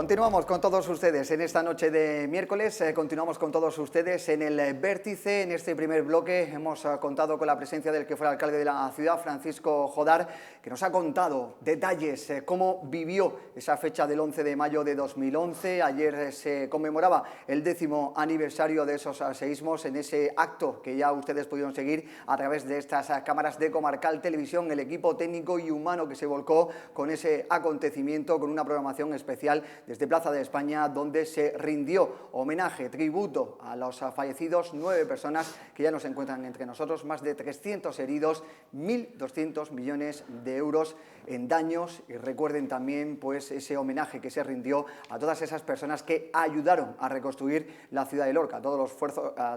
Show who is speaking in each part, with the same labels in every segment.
Speaker 1: Continuamos con todos ustedes en esta noche de miércoles, continuamos con todos ustedes en el Vértice. En este primer bloque hemos contado con la presencia del que fue alcalde de la ciudad, Francisco Jodar, que nos ha contado detalles, cómo vivió esa fecha del 11 de mayo de 2011. Ayer se conmemoraba el 10º aniversario de esos seísmos, en ese acto que ya ustedes pudieron seguir a través de estas cámaras de Comarcal Televisión, el equipo técnico y humano que se volcó con ese acontecimiento, con una programación especial desde Plaza de España, donde se rindió homenaje, tributo a los fallecidos, 9 personas que ya no se encuentran entre nosotros, más de 300 heridos, 1.200 millones de euros en daños. Y recuerden también pues ese homenaje que se rindió a todas esas personas que ayudaron a reconstruir la ciudad de Lorca, a todos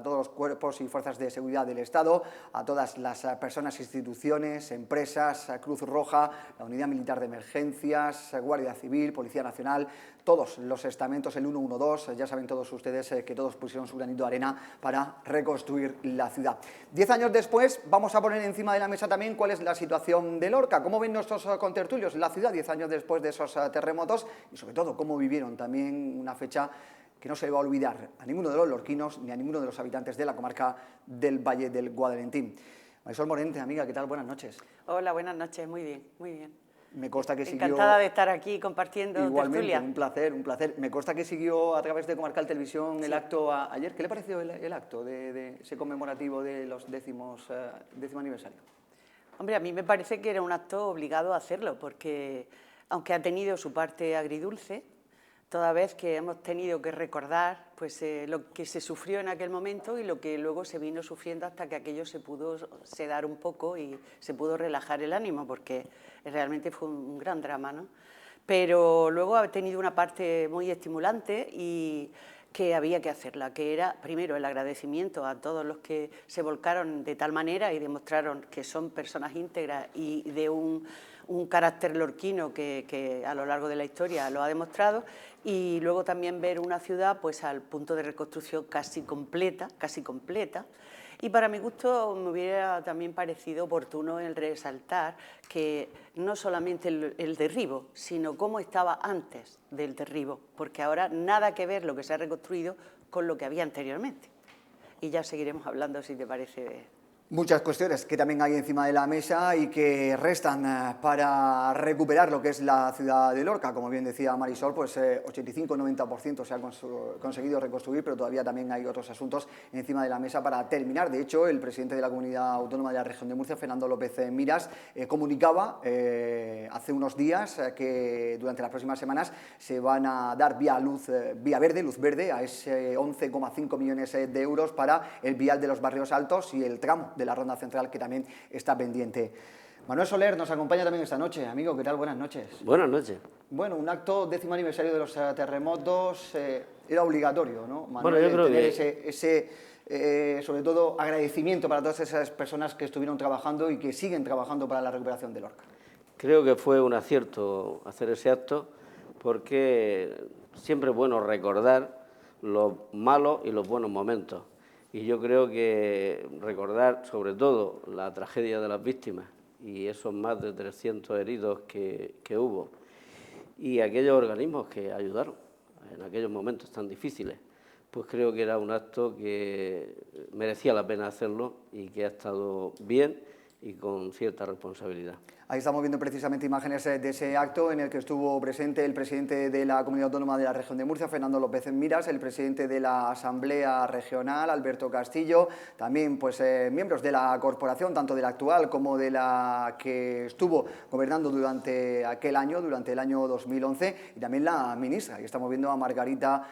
Speaker 1: los cuerpos y fuerzas de seguridad del Estado, a todas las personas, instituciones, empresas, Cruz Roja, la Unidad Militar de Emergencias, Guardia Civil, Policía Nacional, todos los estamentos, el 112, ya saben todos ustedes que todos pusieron su granito de arena para reconstruir la ciudad. 10 años después vamos a poner encima de la mesa también cuál es la situación de Lorca, cómo ven nuestros contertulios la ciudad 10 años después de esos terremotos y sobre todo cómo vivieron también una fecha que no se le va a olvidar a ninguno de los lorquinos ni a ninguno de los habitantes de la comarca del Valle del Guadalentín. Marisol Morente, amiga, ¿qué tal? Buenas noches.
Speaker 2: Hola, buenas noches, muy bien, muy bien.
Speaker 1: Me consta que siguió...
Speaker 2: Encantada de estar aquí compartiendo
Speaker 1: igualmente,
Speaker 2: tertulia.
Speaker 1: un placer, un placer. Me consta que siguió a través de Comarcal Televisión el acto ayer. ¿Qué le pareció el acto de ese conmemorativo de los décimo aniversario?
Speaker 2: Hombre, a mí me parece que era un acto obligado a hacerlo, porque aunque ha tenido su parte agridulce, toda vez que hemos tenido que recordar pues, lo que se sufrió en aquel momento y lo que luego se vino sufriendo hasta que aquello se pudo sedar un poco y se pudo relajar el ánimo, porque realmente fue un gran drama, ¿no? Pero luego ha tenido una parte muy estimulante y que había que hacerla, que era primero el agradecimiento a todos los que se volcaron de tal manera y demostraron que son personas íntegras y de un carácter lorquino que a lo largo de la historia lo ha demostrado, y luego también ver una ciudad pues al punto de reconstrucción casi completa, y para mi gusto me hubiera también parecido oportuno el resaltar que no solamente el derribo, sino cómo estaba antes del derribo, porque ahora nada que ver lo que se ha reconstruido con lo que había anteriormente. Y ya seguiremos hablando, si te parece.
Speaker 1: Muchas cuestiones que también hay encima de la mesa y que restan para recuperar lo que es la ciudad de Lorca. Como bien decía Marisol, pues 85-90% se ha conseguido reconstruir, pero todavía también hay otros asuntos encima de la mesa para terminar. De hecho, el presidente de la Comunidad Autónoma de la Región de Murcia, Fernando López Miras, comunicaba hace unos días que durante las próximas semanas se van a dar luz verde a ese 11,5 millones de euros para el vial de los barrios altos y el tramo de la Ronda Central, que también está pendiente. Manuel Soler nos acompaña también esta noche. Amigo, ¿qué tal? Buenas noches.
Speaker 3: Buenas noches.
Speaker 1: Bueno, un acto 10º aniversario de los terremotos era obligatorio, ¿no? Manuel,
Speaker 3: bueno, yo creo
Speaker 1: tener ese sobre todo, agradecimiento para todas esas personas que estuvieron trabajando y que siguen trabajando para la recuperación de Lorca.
Speaker 3: Creo que fue un acierto hacer ese acto, porque siempre es bueno recordar los malos y los buenos momentos. Y yo creo que recordar sobre todo la tragedia de las víctimas y esos más de 300 heridos que hubo, y aquellos organismos que ayudaron en aquellos momentos tan difíciles, pues creo que era un acto que merecía la pena hacerlo y que ha estado bien y con cierta responsabilidad.
Speaker 1: Ahí estamos viendo precisamente imágenes de ese acto en el que estuvo presente el presidente de la Comunidad Autónoma de la Región de Murcia, Fernando López Miras, el presidente de la Asamblea Regional, Alberto Castillo, también pues, miembros de la corporación, tanto de la actual como de la que estuvo gobernando durante aquel año, durante el año 2011, y también la ministra. Y estamos viendo a Margarita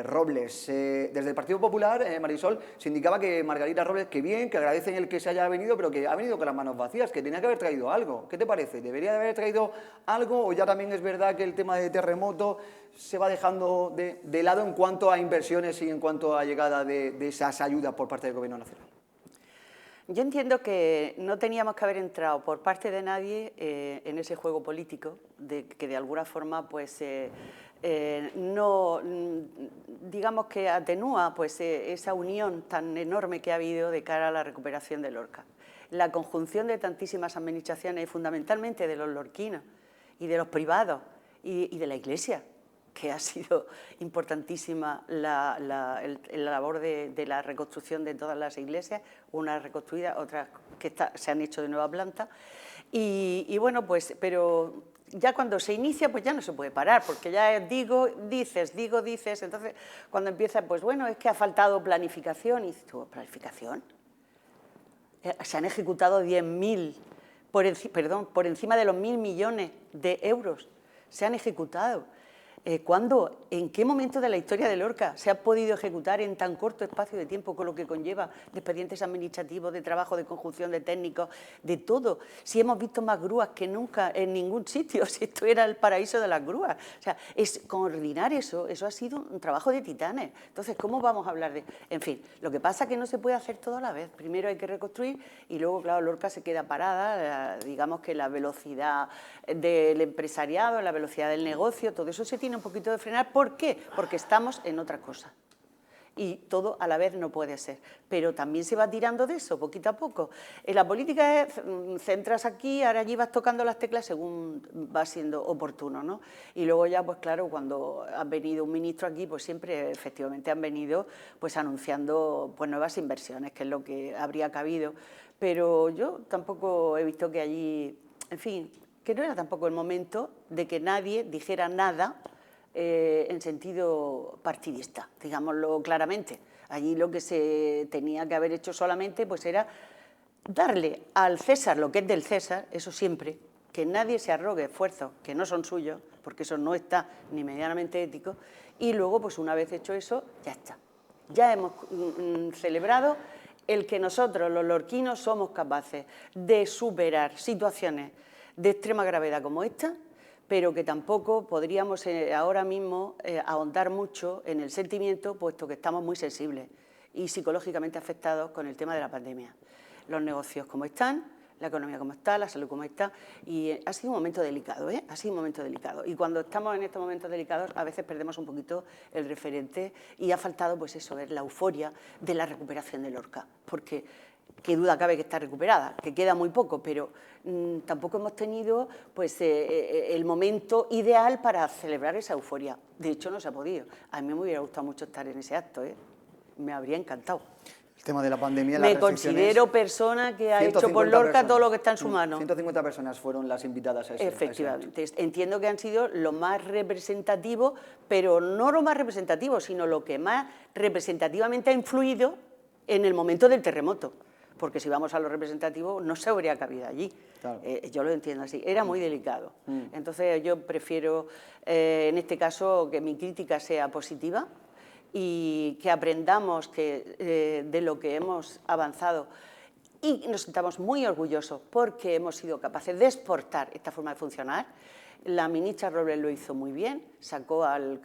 Speaker 1: Robles. Desde el Partido Popular, Marisol, se indicaba que Margarita Robles, que bien, que agradecen el que se haya venido, pero que ha venido con las manos vacías, que tenía que haber traído algo. ¿Qué te parece? ¿Debería de haber traído algo o ya también es verdad que el tema de terremoto se va dejando de lado en cuanto a inversiones y en cuanto a llegada de esas ayudas por parte del Gobierno Nacional?
Speaker 2: Yo entiendo que no teníamos que haber entrado por parte de nadie en ese juego político, que de alguna forma pues, no, digamos que atenúa pues, esa unión tan enorme que ha habido de cara a la recuperación de Lorca. La conjunción de tantísimas administraciones, fundamentalmente de los lorquinos y de los privados y de la Iglesia, que ha sido importantísima la labor de la reconstrucción de todas las iglesias, unas reconstruidas, otras que se han hecho de nueva planta. Y bueno, pues, pero ya cuando se inicia, pues ya no se puede parar, porque ya dices, entonces cuando empieza, pues bueno, es que ha faltado planificación, y dices tú, ¿planificación? Se han ejecutado 10.000, por encima de los 1.000 millones de euros, se han ejecutado. ¿Cuándo? ¿En qué momento de la historia de Lorca se ha podido ejecutar en tan corto espacio de tiempo, con lo que conlleva de expedientes administrativos, de trabajo, de conjunción de técnicos, de todo? Si hemos visto más grúas que nunca en ningún sitio, si esto era el paraíso de las grúas. O sea, coordinar eso ha sido un trabajo de titanes. Entonces, ¿cómo vamos a hablar de...? En fin, lo que pasa es que no se puede hacer todo a la vez. Primero hay que reconstruir y luego, claro, Lorca se queda parada. Digamos que la velocidad del empresariado, la velocidad del negocio, todo eso se tiene un poquito de frenar. ¿Por qué? Porque estamos en otra cosa. Y todo a la vez no puede ser. Pero también se va tirando de eso, poquito a poco. En la política es, centras aquí, ahora allí vas tocando las teclas según va siendo oportuno, ¿no? Y luego ya, pues claro, cuando ha venido un ministro aquí, pues siempre efectivamente han venido pues anunciando pues nuevas inversiones, que es lo que habría cabido. Pero yo tampoco he visto que allí, en fin, que no era tampoco el momento de que nadie dijera nada en sentido partidista, digámoslo claramente. Allí lo que se tenía que haber hecho solamente pues era darle al César lo que es del César, eso siempre, que nadie se arrogue esfuerzos que no son suyos, porque eso no está ni medianamente ético, y luego, pues una vez hecho eso, ya está. Ya hemos celebrado el que nosotros, los lorquinos, somos capaces de superar situaciones de extrema gravedad como esta, pero que tampoco podríamos ahora mismo ahondar mucho en el sentimiento, puesto que estamos muy sensibles y psicológicamente afectados con el tema de la pandemia. Los negocios como están, la economía como está, la salud como está, y ha sido un momento delicado, ha sido un momento delicado. Y cuando estamos en estos momentos delicados, a veces perdemos un poquito el referente y ha faltado, pues eso, ver la euforia de la recuperación de Lorca, porque qué duda cabe que está recuperada, que queda muy poco, pero tampoco hemos tenido pues, el momento ideal para celebrar esa euforia. De hecho, no se ha podido. A mí me hubiera gustado mucho estar en ese acto, me habría encantado.
Speaker 1: El tema de la pandemia,
Speaker 2: me considero persona que ha hecho por Lorca personas, todo lo que está en su mano.
Speaker 1: 150 personas fueron las invitadas a ese
Speaker 2: Efectivamente. A ese entiendo que han sido lo más representativo, pero no lo más representativo, sino lo que más representativamente ha influido en el momento del terremoto. Porque si vamos a lo representativo, no se habría cabido allí. Claro. Yo lo entiendo así. Era muy delicado. Entonces, yo prefiero, en este caso, que mi crítica sea positiva y que aprendamos de lo que hemos avanzado y nos sintamos muy orgullosos porque hemos sido capaces de exportar esta forma de funcionar. La ministra Robles lo hizo muy bien, sacó al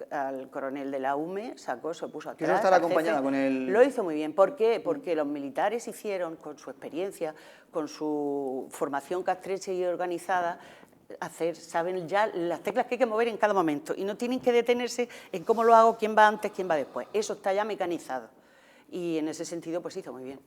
Speaker 2: coronel de la UME, se puso atrás.
Speaker 1: Quiero estar acompañada con él.
Speaker 2: Lo hizo muy bien. ¿Por qué? Porque los militares hicieron, con su experiencia, con su formación castrense y organizada, saben ya las teclas que hay que mover en cada momento y no tienen que detenerse en cómo lo hago, quién va antes, quién va después. Eso está ya mecanizado. Y en ese sentido, pues hizo muy bien.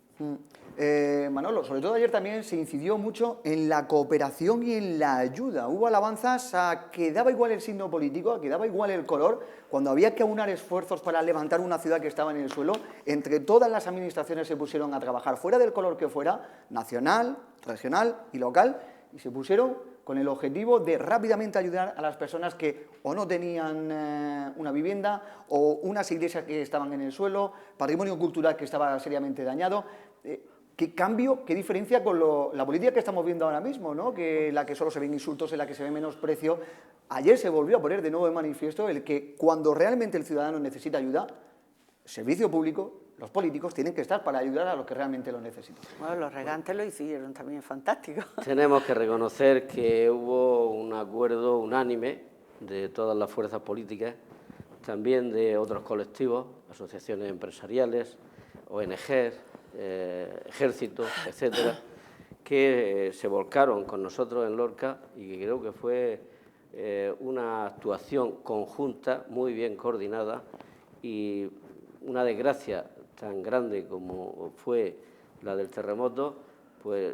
Speaker 1: Manolo, sobre todo ayer también se incidió mucho en la cooperación y en la ayuda. Hubo alabanzas a que daba igual el signo político, a que daba igual el color, cuando había que aunar esfuerzos para levantar una ciudad que estaba en el suelo, entre todas las administraciones se pusieron a trabajar, fuera del color que fuera, nacional, regional y local, y se pusieron con el objetivo de rápidamente ayudar a las personas que o no tenían una vivienda o unas iglesias que estaban en el suelo, patrimonio cultural que estaba seriamente dañado. ¿Qué cambio, qué diferencia con la política que estamos viendo ahora mismo, ¿no? Que la que solo se ven insultos, en la que se ve menosprecio? Ayer se volvió a poner de nuevo de manifiesto el que cuando realmente el ciudadano necesita ayuda, servicio público, los políticos tienen que estar para ayudar a los que realmente lo necesitan.
Speaker 2: Bueno, los regantes lo hicieron también fantástico.
Speaker 3: Tenemos que reconocer que hubo un acuerdo unánime de todas las fuerzas políticas, también de otros colectivos, asociaciones empresariales, ONGs, ejércitos, etcétera, que se volcaron con nosotros en Lorca y que creo que fue una actuación conjunta, muy bien coordinada, y una desgracia tan grande como fue la del terremoto, pues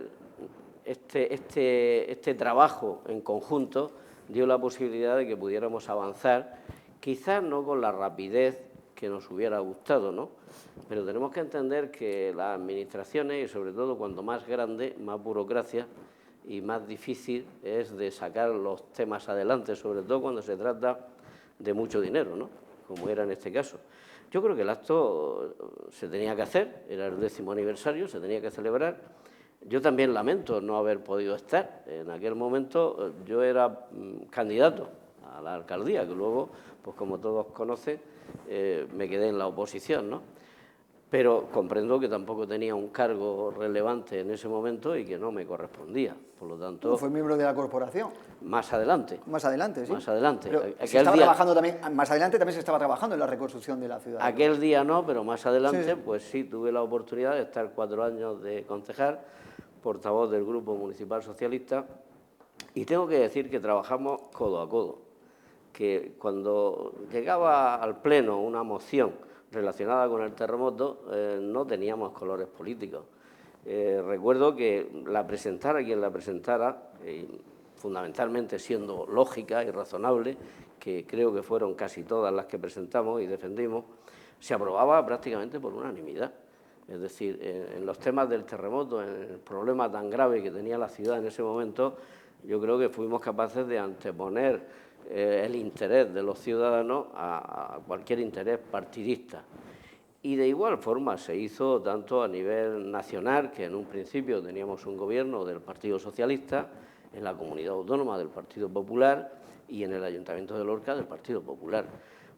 Speaker 3: este trabajo en conjunto dio la posibilidad de que pudiéramos avanzar quizás no con la rapidez que nos hubiera gustado, ¿no? Pero tenemos que entender que las administraciones, y sobre todo cuanto más grande, más burocracia y más difícil es de sacar los temas adelante, sobre todo cuando se trata de mucho dinero, ¿no?, como era en este caso. Yo creo que el acto se tenía que hacer, era el 10º aniversario, se tenía que celebrar. Yo también lamento no haber podido estar. En aquel momento yo era candidato a la alcaldía, que luego, pues como todos conocen, me quedé en la oposición, ¿no? Pero comprendo que tampoco tenía un cargo relevante en ese momento y que no me correspondía. Por lo tanto...
Speaker 1: ¿Fue miembro de la corporación?
Speaker 3: Más adelante.
Speaker 1: Más adelante, sí.
Speaker 3: Más adelante.
Speaker 1: Pero se estaba trabajando también, más adelante también se estaba trabajando en la reconstrucción de la ciudad.
Speaker 3: Aquel día no, pero más adelante,
Speaker 1: sí.
Speaker 3: pues sí, tuve la oportunidad de estar 4 años de concejal, portavoz del Grupo Municipal Socialista, y tengo que decir que trabajamos codo a codo, que cuando llegaba al Pleno una moción relacionada con el terremoto, no teníamos colores políticos. Recuerdo que la presentara quien la presentara, fundamentalmente siendo lógica y razonable, que creo que fueron casi todas las que presentamos y defendimos, se aprobaba prácticamente por unanimidad. Es decir, en los temas del terremoto, en el problema tan grave que tenía la ciudad en ese momento, yo creo que fuimos capaces de anteponer el interés de los ciudadanos a cualquier interés partidista. Y de igual forma se hizo tanto a nivel nacional, que en un principio teníamos un gobierno del Partido Socialista, en la Comunidad Autónoma del Partido Popular y en el Ayuntamiento de Lorca del Partido Popular.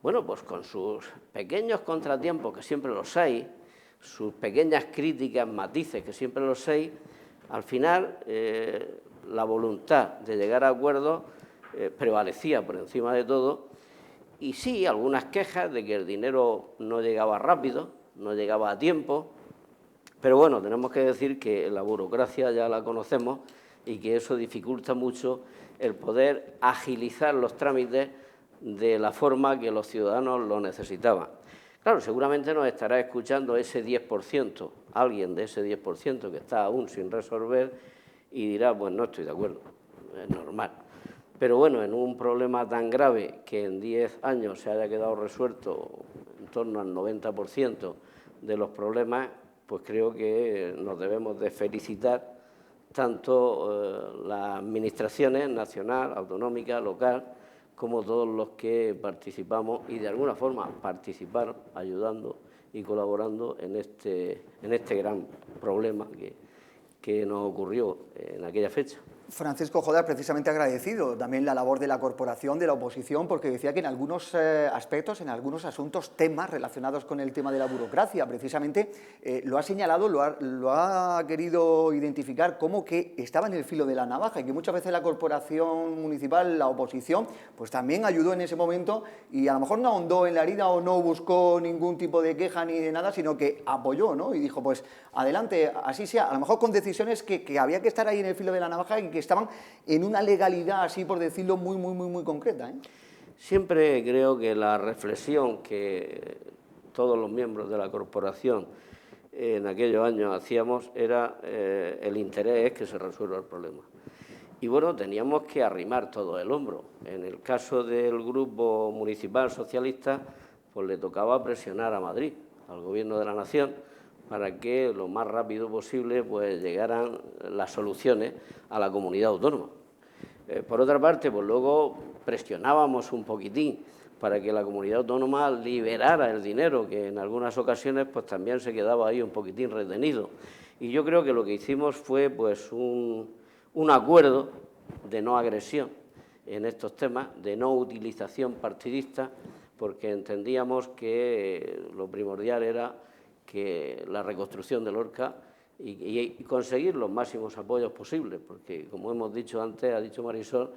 Speaker 3: Bueno, pues con sus pequeños contratiempos, que siempre los hay, sus pequeñas críticas, matices, que siempre los hay, al final la voluntad de llegar a acuerdos prevalecía por encima de todo, y sí, algunas quejas de que el dinero no llegaba rápido, no llegaba a tiempo, pero bueno, tenemos que decir que la burocracia ya la conocemos y que eso dificulta mucho el poder agilizar los trámites de la forma que los ciudadanos lo necesitaban. Claro, seguramente nos estará escuchando ese 10%, alguien de ese 10% que está aún sin resolver y dirá, pues no estoy de acuerdo, es normal. Pero bueno, en un problema tan grave que en 10 años se haya quedado resuelto en torno al 90% de los problemas, pues creo que nos debemos de felicitar tanto las administraciones nacional, autonómica, local, como todos los que participamos y de alguna forma participaron ayudando y colaborando en este gran problema que nos ocurrió en aquella fecha.
Speaker 1: Francisco Jodar precisamente agradecido también la labor de la corporación, de la oposición, porque decía que en algunos aspectos, en algunos asuntos, temas relacionados con el tema de la burocracia, precisamente lo ha señalado, lo ha querido identificar como que estaba en el filo de la navaja y que muchas veces la corporación municipal, la oposición, pues también ayudó en ese momento y a lo mejor no ahondó en la herida o no buscó ningún tipo de queja ni de nada, sino que apoyó, ¿no? Y dijo, pues adelante, así sea, a lo mejor con decisiones que había que estar ahí en el filo de la navaja y que estaban en una legalidad, así por decirlo, muy concreta, ¿eh?
Speaker 3: Siempre creo que la reflexión que todos los miembros de la corporación en aquellos años hacíamos era el interés que se resuelva el problema. Y bueno, teníamos que arrimar todo el hombro. En el caso del Grupo Municipal Socialista, pues le tocaba presionar a Madrid, al Gobierno de la Nación, para que lo más rápido posible pues llegaran las soluciones a la comunidad autónoma. Por otra parte, pues luego presionábamos un poquitín para que la comunidad autónoma liberara el dinero, que en algunas ocasiones pues también se quedaba ahí un poquitín retenido. Y yo creo que lo que hicimos fue pues un acuerdo de no agresión en estos temas, de no utilización partidista, porque entendíamos que lo primordial era que la reconstrucción de Lorca y conseguir los máximos apoyos posibles, porque como hemos dicho antes, ha dicho Marisol,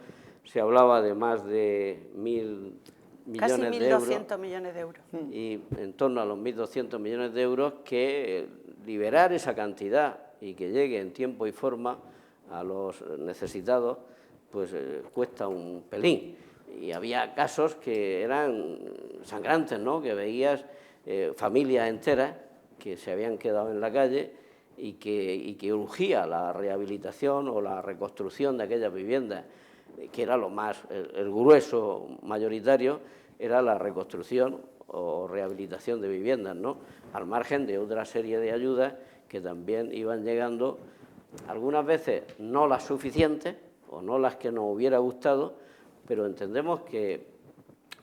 Speaker 3: se hablaba de más de 1.000 millones de euros.
Speaker 2: Casi 1.200 millones de euros.
Speaker 3: Y en torno a los 1.200 millones de euros, que liberar esa cantidad y que llegue en tiempo y forma a los necesitados, pues cuesta un pelín. Y había casos que eran sangrantes, ¿no?, que veías familias enteras que se habían quedado en la calle y que urgía la rehabilitación o la reconstrucción de aquellas viviendas, que era lo más, el grueso mayoritario, era la reconstrucción o rehabilitación de viviendas, ¿no? Al margen de otra serie de ayudas que también iban llegando, algunas veces no las suficientes o no las que nos hubiera gustado, pero entendemos que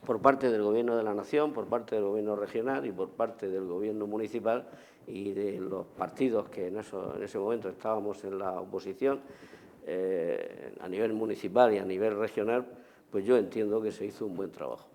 Speaker 3: por parte del Gobierno de la Nación, por parte del Gobierno regional y por parte del Gobierno municipal y de los partidos que en ese momento estábamos en la oposición, a nivel municipal y a nivel regional, pues yo entiendo que se hizo un buen trabajo.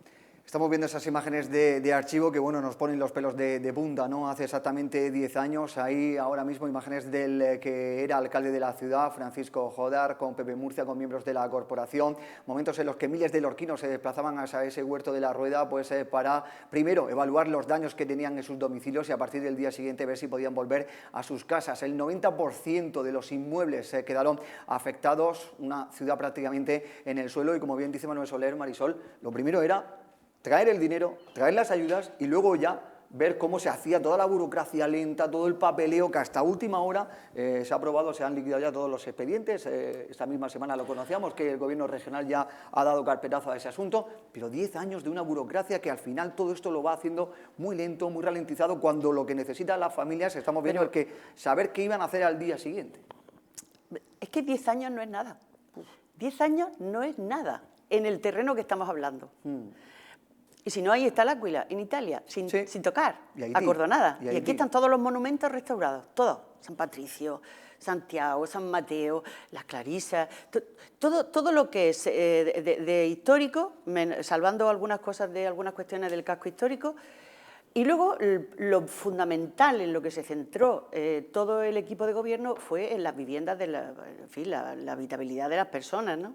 Speaker 1: Estamos viendo esas imágenes de archivo que, bueno, nos ponen los pelos de punta, ¿no? Hace exactamente 10 años, ahí ahora mismo imágenes del que era alcalde de la ciudad, Francisco Jodar, con Pepe Murcia, con miembros de la corporación, momentos en los que miles de lorquinos se desplazaban hacia ese huerto de la Rueda, pues para, primero, evaluar los daños que tenían en sus domicilios y a partir del día siguiente ver si podían volver a sus casas. El 90% de los inmuebles quedaron afectados, una ciudad prácticamente en el suelo y, como bien dice Manuel Soler, Marisol, lo primero era traer el dinero, traer las ayudas y luego ya ver cómo se hacía toda la burocracia lenta, todo el papeleo que hasta última hora se ha aprobado, se han liquidado ya todos los expedientes. Esta misma semana lo conocíamos, que el Gobierno regional ya ha dado carpetazo a ese asunto, pero 10 años de una burocracia que al final todo esto lo va haciendo muy lento, muy ralentizado, cuando lo que necesitan las familias, estamos viendo, es que saber qué iban a hacer al día siguiente.
Speaker 2: Es que 10 años no es nada. 10 años no es nada en el terreno que estamos hablando. Y si no, ahí está l'Aquila, en Italia, sin tocar, acordonada. Y aquí están todos los monumentos restaurados, todos. San Patricio, Santiago, San Mateo, las Clarisas, todo lo que es de histórico, salvando algunas cosas de algunas cuestiones del casco histórico. Y luego lo fundamental en lo que se centró todo el equipo de gobierno fue en las viviendas, la habitabilidad de las personas, ¿no?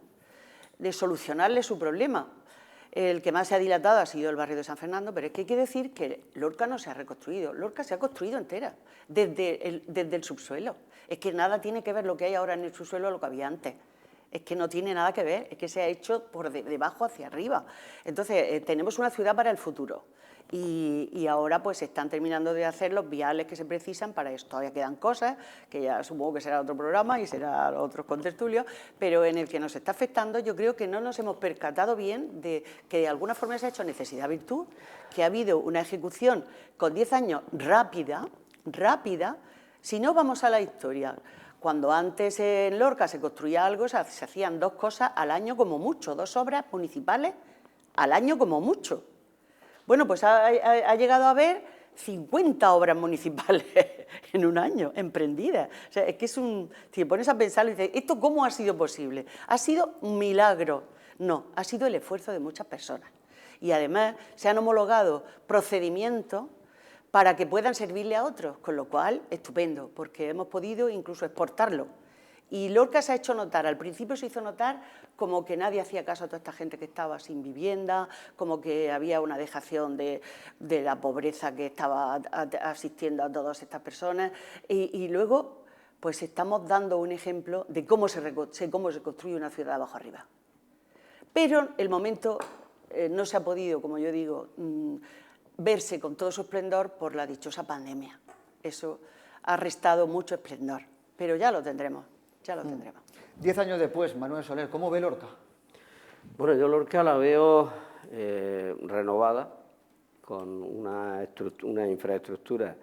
Speaker 2: De solucionarle su problema. El que más se ha dilatado ha sido el barrio de San Fernando, pero es que hay que decir que Lorca no se ha reconstruido, Lorca se ha construido entera, desde el subsuelo. Es que nada tiene que ver lo que hay ahora en el subsuelo a lo que había antes. Es que no tiene nada que ver, es que se ha hecho por debajo hacia arriba. Entonces, tenemos una ciudad para el futuro. Y ahora pues se están terminando de hacer los viales que se precisan para eso. Todavía quedan cosas, que ya supongo que será otro programa y será otros contertulios, pero en el que nos está afectando yo creo que no nos hemos percatado bien de que de alguna forma se ha hecho necesidad-virtud, que ha habido una ejecución con 10 años rápida, si no vamos a la historia. Cuando antes en Lorca se construía algo, se hacían 2 cosas al año como mucho, 2 obras municipales al año como mucho. Bueno, pues ha llegado a haber 50 obras municipales en un año, emprendidas. O sea, es que si te pones a pensarlo y dices, ¿esto cómo ha sido posible? ¿Ha sido un milagro? No, ha sido el esfuerzo de muchas personas. Y además se han homologado procedimientos para que puedan servirle a otros, con lo cual, estupendo, porque hemos podido incluso exportarlo. Y Lorca se ha hecho notar, al principio se hizo notar como que nadie hacía caso a toda esta gente que estaba sin vivienda, como que había una dejación de la pobreza que estaba asistiendo a todas estas personas. Y luego, pues estamos dando un ejemplo de cómo se construye una ciudad de abajo arriba. Pero el momento no se ha podido, como yo digo, verse con todo su esplendor por la dichosa pandemia. Eso ha restado mucho esplendor, pero ya lo tendremos. Ya lo tendremos.
Speaker 1: 10 años después, Manuel Soler, ¿cómo ve Lorca?
Speaker 3: Bueno, yo Lorca la veo renovada, con una infraestructura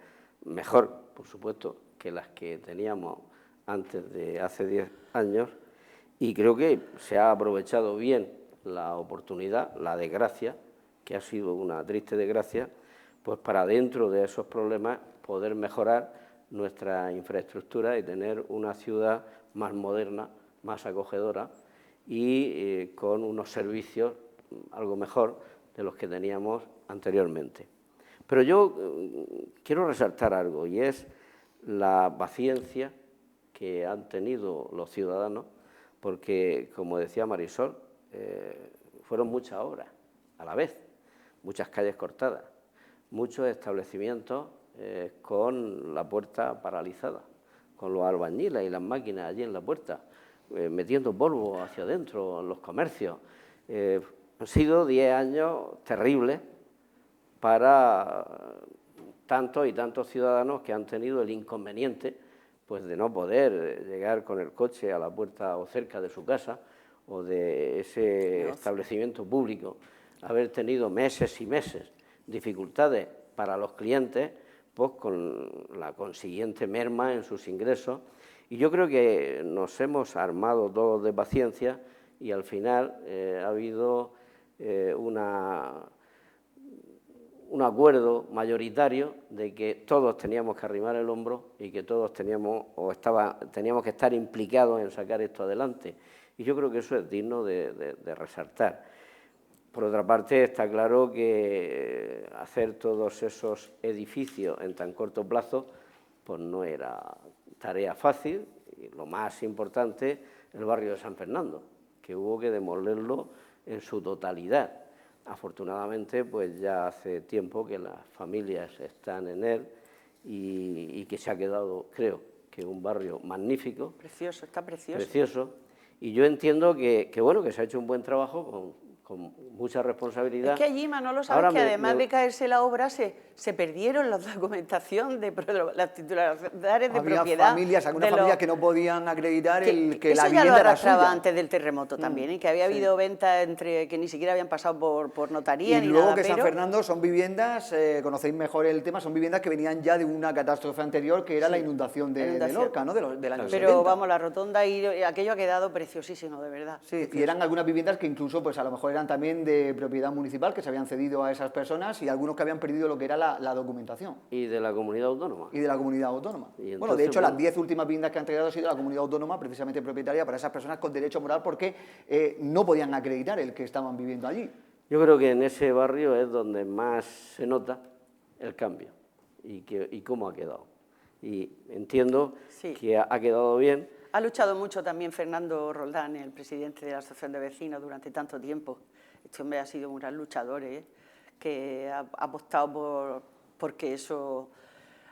Speaker 3: mejor, por supuesto, que las que teníamos antes de hace 10 años, y creo que se ha aprovechado bien la oportunidad, la desgracia, que ha sido una triste desgracia, pues para dentro de esos problemas poder mejorar nuestra infraestructura y tener una ciudad más moderna, más acogedora y con unos servicios algo mejor de los que teníamos anteriormente. Pero yo quiero resaltar algo, y es la paciencia que han tenido los ciudadanos, porque, como decía Marisol, fueron muchas obras a la vez, muchas calles cortadas, muchos establecimientos con la puerta paralizada, con los albañiles y las máquinas allí en la puerta, metiendo polvo hacia adentro en los comercios. Han sido 10 años terribles para tantos y tantos ciudadanos que han tenido el inconveniente pues, de no poder llegar con el coche a la puerta o cerca de su casa o de ese establecimiento público haber tenido meses y meses dificultades para los clientes, pues con la consiguiente merma en sus ingresos. Y yo creo que nos hemos armado todos de paciencia y al final ha habido un acuerdo mayoritario de que todos teníamos que arrimar el hombro y que todos teníamos que estar implicados en sacar esto adelante. Y yo creo que eso es digno de resaltar. Por otra parte, está claro que hacer todos esos edificios en tan corto plazo pues no era tarea fácil. Y lo más importante, el barrio de San Fernando, que hubo que demolerlo en su totalidad. Afortunadamente, pues ya hace tiempo que las familias están en él y que se ha quedado, creo, que un barrio magnífico.
Speaker 2: Precioso, está precioso.
Speaker 3: Precioso. Y yo entiendo que bueno, que se ha hecho un buen trabajo con mucha responsabilidad.
Speaker 2: Es que allí, Manolo, sabes que además de caerse la obra, se perdieron la documentación de las titularidades de propiedad.
Speaker 1: Algunas familias que no podían acreditar que la vivienda era suya.
Speaker 2: Eso ya lo arrastraba antes del terremoto también, y que había habido ventas que ni siquiera habían pasado por notaría
Speaker 1: y
Speaker 2: ni
Speaker 1: luego
Speaker 2: nada.
Speaker 1: Que San Fernando son viviendas, conocéis mejor el tema, son viviendas que venían ya de una catástrofe anterior, que era la inundación de Lorca, ¿no? Del año 70.
Speaker 2: Pero vamos, la rotonda y aquello ha quedado preciosísimo, de verdad.
Speaker 1: Sí,
Speaker 2: precioso.
Speaker 1: Y eran algunas viviendas que incluso, pues a lo mejor eran también de propiedad municipal, que se habían cedido a esas personas, y algunos que habían perdido lo que era la documentación.
Speaker 3: Y de la comunidad autónoma.
Speaker 1: Y de la comunidad autónoma.
Speaker 3: Entonces,
Speaker 1: bueno, de hecho, las 10 últimas viviendas que han entregado han sido de la comunidad autónoma, precisamente propietaria para esas personas con derecho moral, porque no podían acreditar el que estaban viviendo allí.
Speaker 3: Yo creo que en ese barrio es donde más se nota el cambio y cómo ha quedado. Y entiendo que ha quedado bien.
Speaker 2: Ha luchado mucho también Fernando Roldán, el presidente de la Asociación de Vecinos, durante tanto tiempo. Este hombre ha sido un gran luchador, que ha apostado porque eso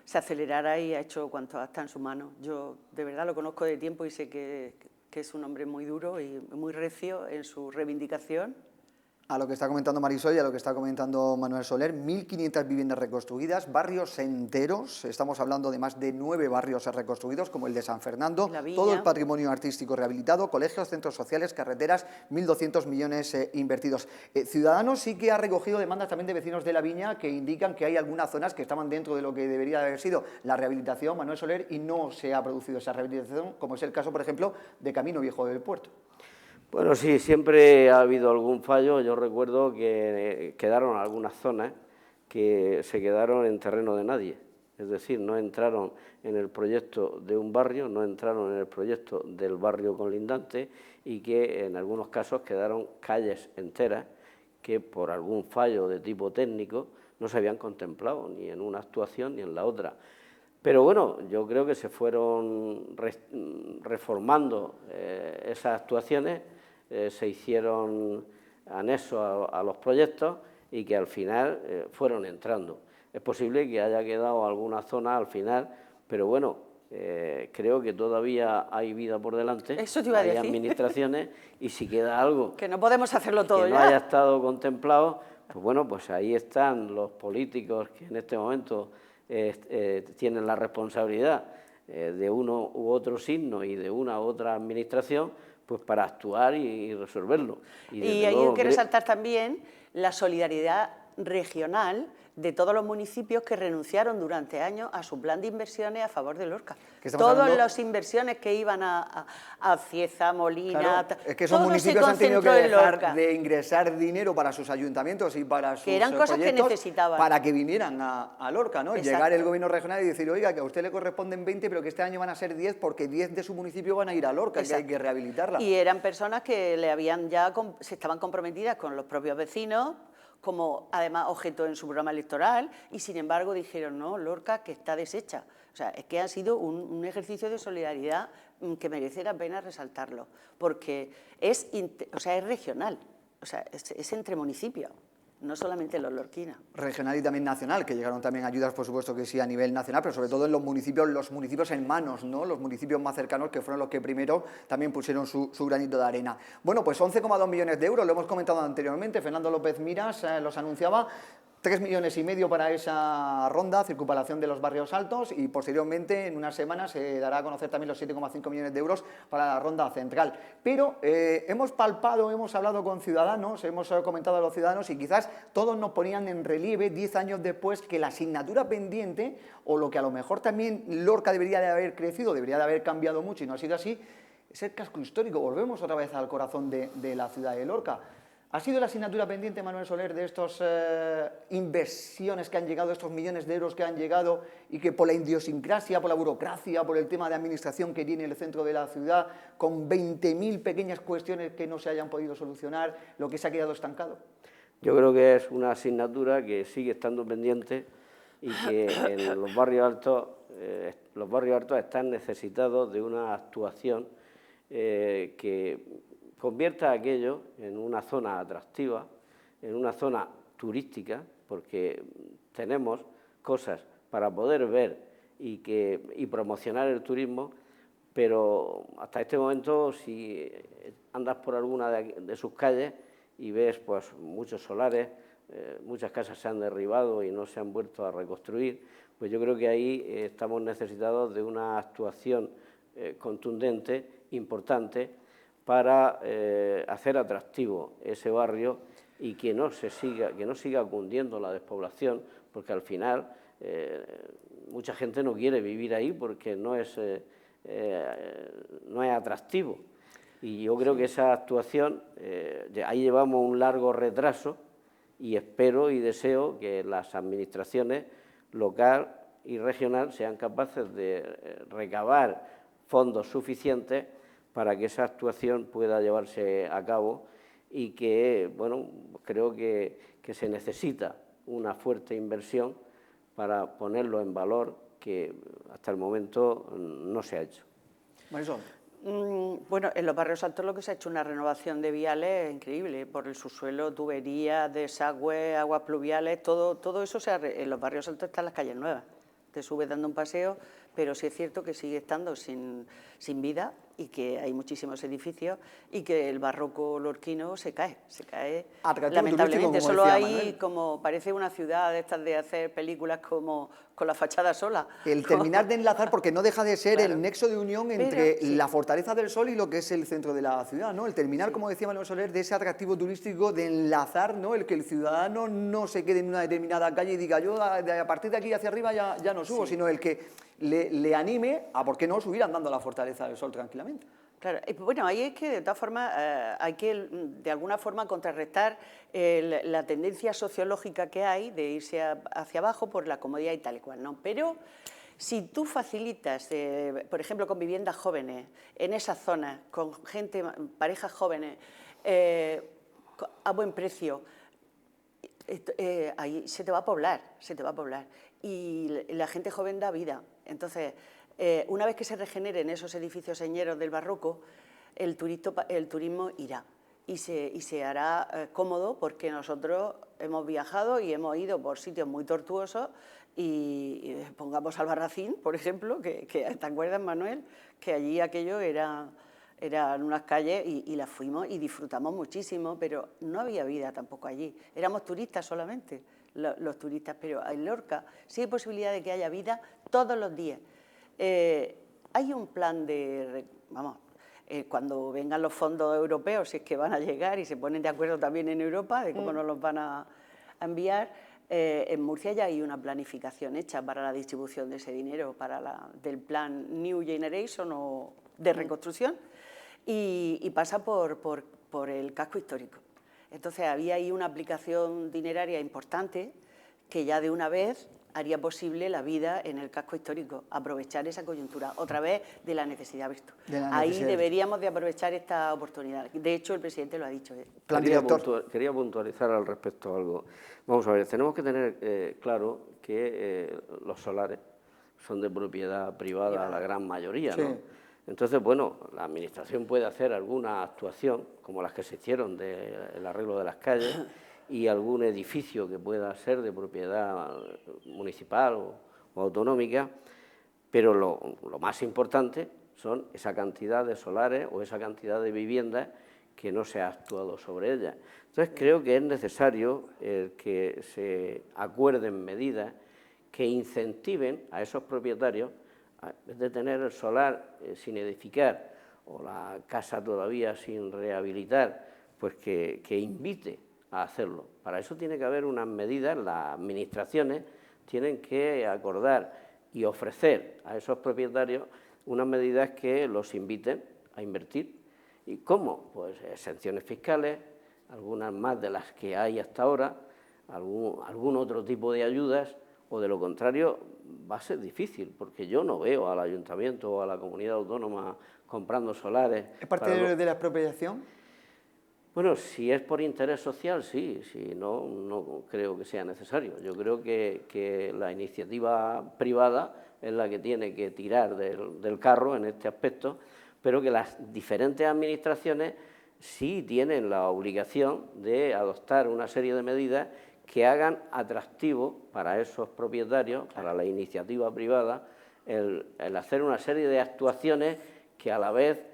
Speaker 2: se acelerara y ha hecho cuanto está en su mano. Yo de verdad lo conozco de tiempo y sé que es un hombre muy duro y muy recio en su reivindicación.
Speaker 1: A lo que está comentando Marisol y a lo que está comentando Manuel Soler, 1.500 viviendas reconstruidas, barrios enteros, estamos hablando de más de 9 barrios reconstruidos, como el de San Fernando, todo el patrimonio artístico rehabilitado, colegios, centros sociales, carreteras, 1.200 millones invertidos. Ciudadanos sí que ha recogido demandas también de vecinos de La Viña que indican que hay algunas zonas que estaban dentro de lo que debería haber sido la rehabilitación, Manuel Soler, y no se ha producido esa rehabilitación, como es el caso, por ejemplo, de Camino Viejo del Puerto.
Speaker 3: Bueno, sí, siempre ha habido algún fallo. Yo recuerdo que quedaron algunas zonas que se quedaron en terreno de nadie. Es decir, no entraron en el proyecto de un barrio, no entraron en el proyecto del barrio colindante y que en algunos casos quedaron calles enteras que por algún fallo de tipo técnico no se habían contemplado ni en una actuación ni en la otra. Pero bueno, yo creo que se fueron reformando esas actuaciones, se hicieron anexos a los proyectos y que al final fueron entrando. Es posible que haya quedado alguna zona al final, pero bueno, creo que todavía hay vida por delante.
Speaker 2: Eso te iba a decir.
Speaker 3: Hay administraciones y si queda algo
Speaker 2: que no podemos hacerlo todo
Speaker 3: que no haya estado contemplado, pues bueno, pues ahí están los políticos que en este momento tienen la responsabilidad de uno u otro signo y de una u otra administración, pues para actuar y resolverlo.
Speaker 2: Y ahí hay que resaltar también la solidaridad regional de todos los municipios que renunciaron durante años a su plan de inversiones a favor de Lorca. Todas las inversiones que iban a Cieza, Molina...
Speaker 1: Claro, es que esos municipios han tenido que dejar de ingresar dinero para sus ayuntamientos y para sus
Speaker 2: que eran cosas que necesitaban.
Speaker 1: Para que vinieran a Lorca, ¿no? Llegar el gobierno regional y decir, oiga, que a usted le corresponden 20, pero que este año van a ser 10 porque 10 de su municipio van a ir a Lorca, que hay que rehabilitarla.
Speaker 2: Y eran personas que se estaban comprometidas con los propios vecinos, como además objeto en su programa electoral, y sin embargo dijeron, no, Lorca, que está deshecha. O sea, es que ha sido un ejercicio de solidaridad que merece la pena resaltarlo, porque es regional, o sea, es entre municipios, no solamente los lorquinas.
Speaker 1: Regional y también nacional, que llegaron también ayudas, por supuesto que sí, a nivel nacional, pero sobre todo en los municipios en manos, ¿no? Los municipios más cercanos, que fueron los que primero también pusieron su granito de arena. Bueno, pues 11,2 millones de euros, lo hemos comentado anteriormente, Fernando López Miras los anunciaba. 3,5 millones para esa ronda, circunvalación de los barrios altos, y posteriormente, en unas semanas, se dará a conocer también los 7,5 millones de euros para la ronda central. Pero hemos palpado, hemos hablado con ciudadanos, hemos comentado a los ciudadanos y quizás todos nos ponían en relieve 10 años después que la asignatura pendiente, o lo que a lo mejor también Lorca debería de haber crecido, debería de haber cambiado mucho y no ha sido así, es el casco histórico. Volvemos otra vez al corazón de la ciudad de Lorca. ¿Ha sido la asignatura pendiente, Manuel Soler, de estas inversiones que han llegado, estos millones de euros que han llegado y que por la idiosincrasia, por la burocracia, por el tema de administración que tiene el centro de la ciudad, con 20.000 pequeñas cuestiones que no se hayan podido solucionar, lo que se ha quedado estancado?
Speaker 3: Yo creo que es una asignatura que sigue estando pendiente y que en los barrios altos están necesitados de una actuación que convierta aquello en una zona atractiva, en una zona turística, porque tenemos cosas para poder ver y promocionar el turismo, pero hasta este momento, si andas por alguna de sus calles y ves pues muchos solares, muchas casas se han derribado y no se han vuelto a reconstruir, pues yo creo que ahí estamos necesitados de una actuación contundente, importante, para hacer atractivo ese barrio y que no siga cundiendo la despoblación, porque al final mucha gente no quiere vivir ahí porque no es atractivo. Y yo creo que esa actuación, ahí llevamos un largo retraso y espero y deseo que las administraciones local y regional sean capaces de recabar fondos suficientes para que esa actuación pueda llevarse a cabo y que, bueno, creo que se necesita una fuerte inversión para ponerlo en valor, que hasta el momento no se ha hecho.
Speaker 1: Marisol.
Speaker 2: Bueno, en los barrios altos lo que se ha hecho una renovación de viales increíble, por el subsuelo, tuberías, desagüe, aguas pluviales, todo eso en los barrios altos están las calles nuevas. Te subes dando un paseo, pero sí es cierto que sigue estando sin vida y que hay muchísimos edificios y que el barroco lorquino se cae lamentablemente. Solo hay como, parece una ciudad de estas de hacer películas como con la fachada sola.
Speaker 1: El terminar de enlazar, porque no deja de ser el nexo de unión entre la Fortaleza del Sol y lo que es el centro de la ciudad, ¿no? El terminar, como decía Manuel Soler, de ese atractivo turístico, de enlazar, ¿no? El que el ciudadano no se quede en una determinada calle y diga yo a partir de aquí hacia arriba ya no subo, sino el que le anime a, ¿por qué no?, subir andando a la Fortaleza del Sol tranquilamente.
Speaker 2: Claro, bueno, ahí es que de todas formas hay que de alguna forma contrarrestar la tendencia sociológica que hay de irse hacia abajo por la comodidad y tal y cual, ¿no? Pero si tú facilitas, por ejemplo, con viviendas jóvenes en esas zonas, con gente, parejas jóvenes, a buen precio, ahí se te va a poblar, y la gente joven da vida. Entonces, una vez que se regeneren esos edificios señeros del barroco, el turismo irá y se hará cómodo, porque nosotros hemos viajado y hemos ido por sitios muy tortuosos y pongamos Albarracín, por ejemplo, que ¿te acuerdas, Manuel? Que allí aquello eran unas calles y las fuimos y disfrutamos muchísimo, pero no había vida tampoco allí. Éramos turistas solamente, los turistas, pero en Lorca sí hay posibilidad de que haya vida todos los días. Hay un plan cuando vengan los fondos europeos, si es que van a llegar y se ponen de acuerdo también en Europa de cómo nos los van a enviar, en Murcia ya hay una planificación hecha para la distribución de ese dinero, del plan New Generation o de reconstrucción, y pasa por el casco histórico. Entonces había ahí una aplicación dineraria importante que ya de una vez haría posible la vida en el casco histórico, aprovechar esa coyuntura, otra vez de la necesidad visto. Ahí deberíamos de aprovechar esta oportunidad. De hecho, el presidente lo ha dicho.
Speaker 3: Quería puntualizar al respecto algo. Vamos a ver, tenemos que tener claro que los solares son de propiedad privada la gran mayoría, ¿no? Entonces, bueno, la Administración puede hacer alguna actuación, como las que se hicieron del arreglo de las calles, y algún edificio que pueda ser de propiedad municipal o autonómica, pero lo más importante son esa cantidad de solares o esa cantidad de viviendas que no se ha actuado sobre ellas. Entonces creo que es necesario que se acuerden medidas que incentiven a esos propietarios, en vez de tener el solar sin edificar o la casa todavía sin rehabilitar, pues que invite a hacerlo. Para eso tiene que haber unas medidas, las administraciones tienen que acordar y ofrecer a esos propietarios unas medidas que los inviten a invertir. ¿Y cómo? Pues exenciones fiscales, algunas más de las que hay hasta ahora, algún otro tipo de ayudas, o de lo contrario va a ser difícil, porque yo no veo al ayuntamiento o a la comunidad autónoma comprando solares.
Speaker 1: ¿Es parte de la expropiación?
Speaker 3: Bueno, si es por interés social, sí, si no, no creo que sea necesario. Yo creo que la iniciativa privada es la que tiene que tirar del carro en este aspecto, pero que las diferentes administraciones sí tienen la obligación de adoptar una serie de medidas que hagan atractivo para esos propietarios, para la iniciativa privada, el hacer una serie de actuaciones que a la vez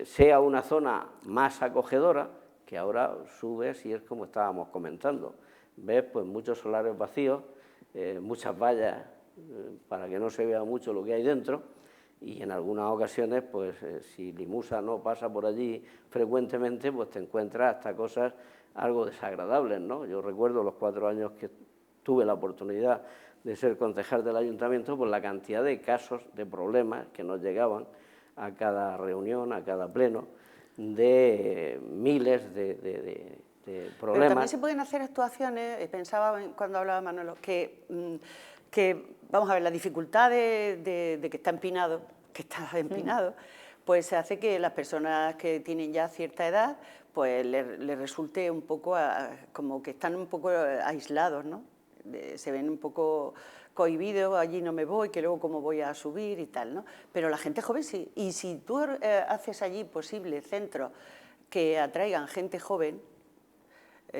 Speaker 3: sea una zona más acogedora, que ahora sube, si es como estábamos comentando. Ves pues muchos solares vacíos, muchas vallas para que no se vea mucho lo que hay dentro, y en algunas ocasiones, pues si Limusa no pasa por allí frecuentemente, pues te encuentras hasta cosas algo desagradables, ¿no? Yo recuerdo los 4 años que tuve la oportunidad de ser concejal del ayuntamiento, por la cantidad de casos, de problemas que nos llegaban a cada reunión, a cada pleno, de miles de problemas.
Speaker 2: Pero también se pueden hacer actuaciones, pensaba cuando hablaba Manolo, que vamos a ver, la dificultad de que está empinado, pues hace que las personas que tienen ya cierta edad, pues les resulte un poco, como que están un poco aislados, ¿no? Se ven un poco cohibidos, allí no me voy, que luego cómo voy a subir y tal, ¿no? Pero la gente joven sí, y si tú haces allí posibles centros que atraigan gente joven,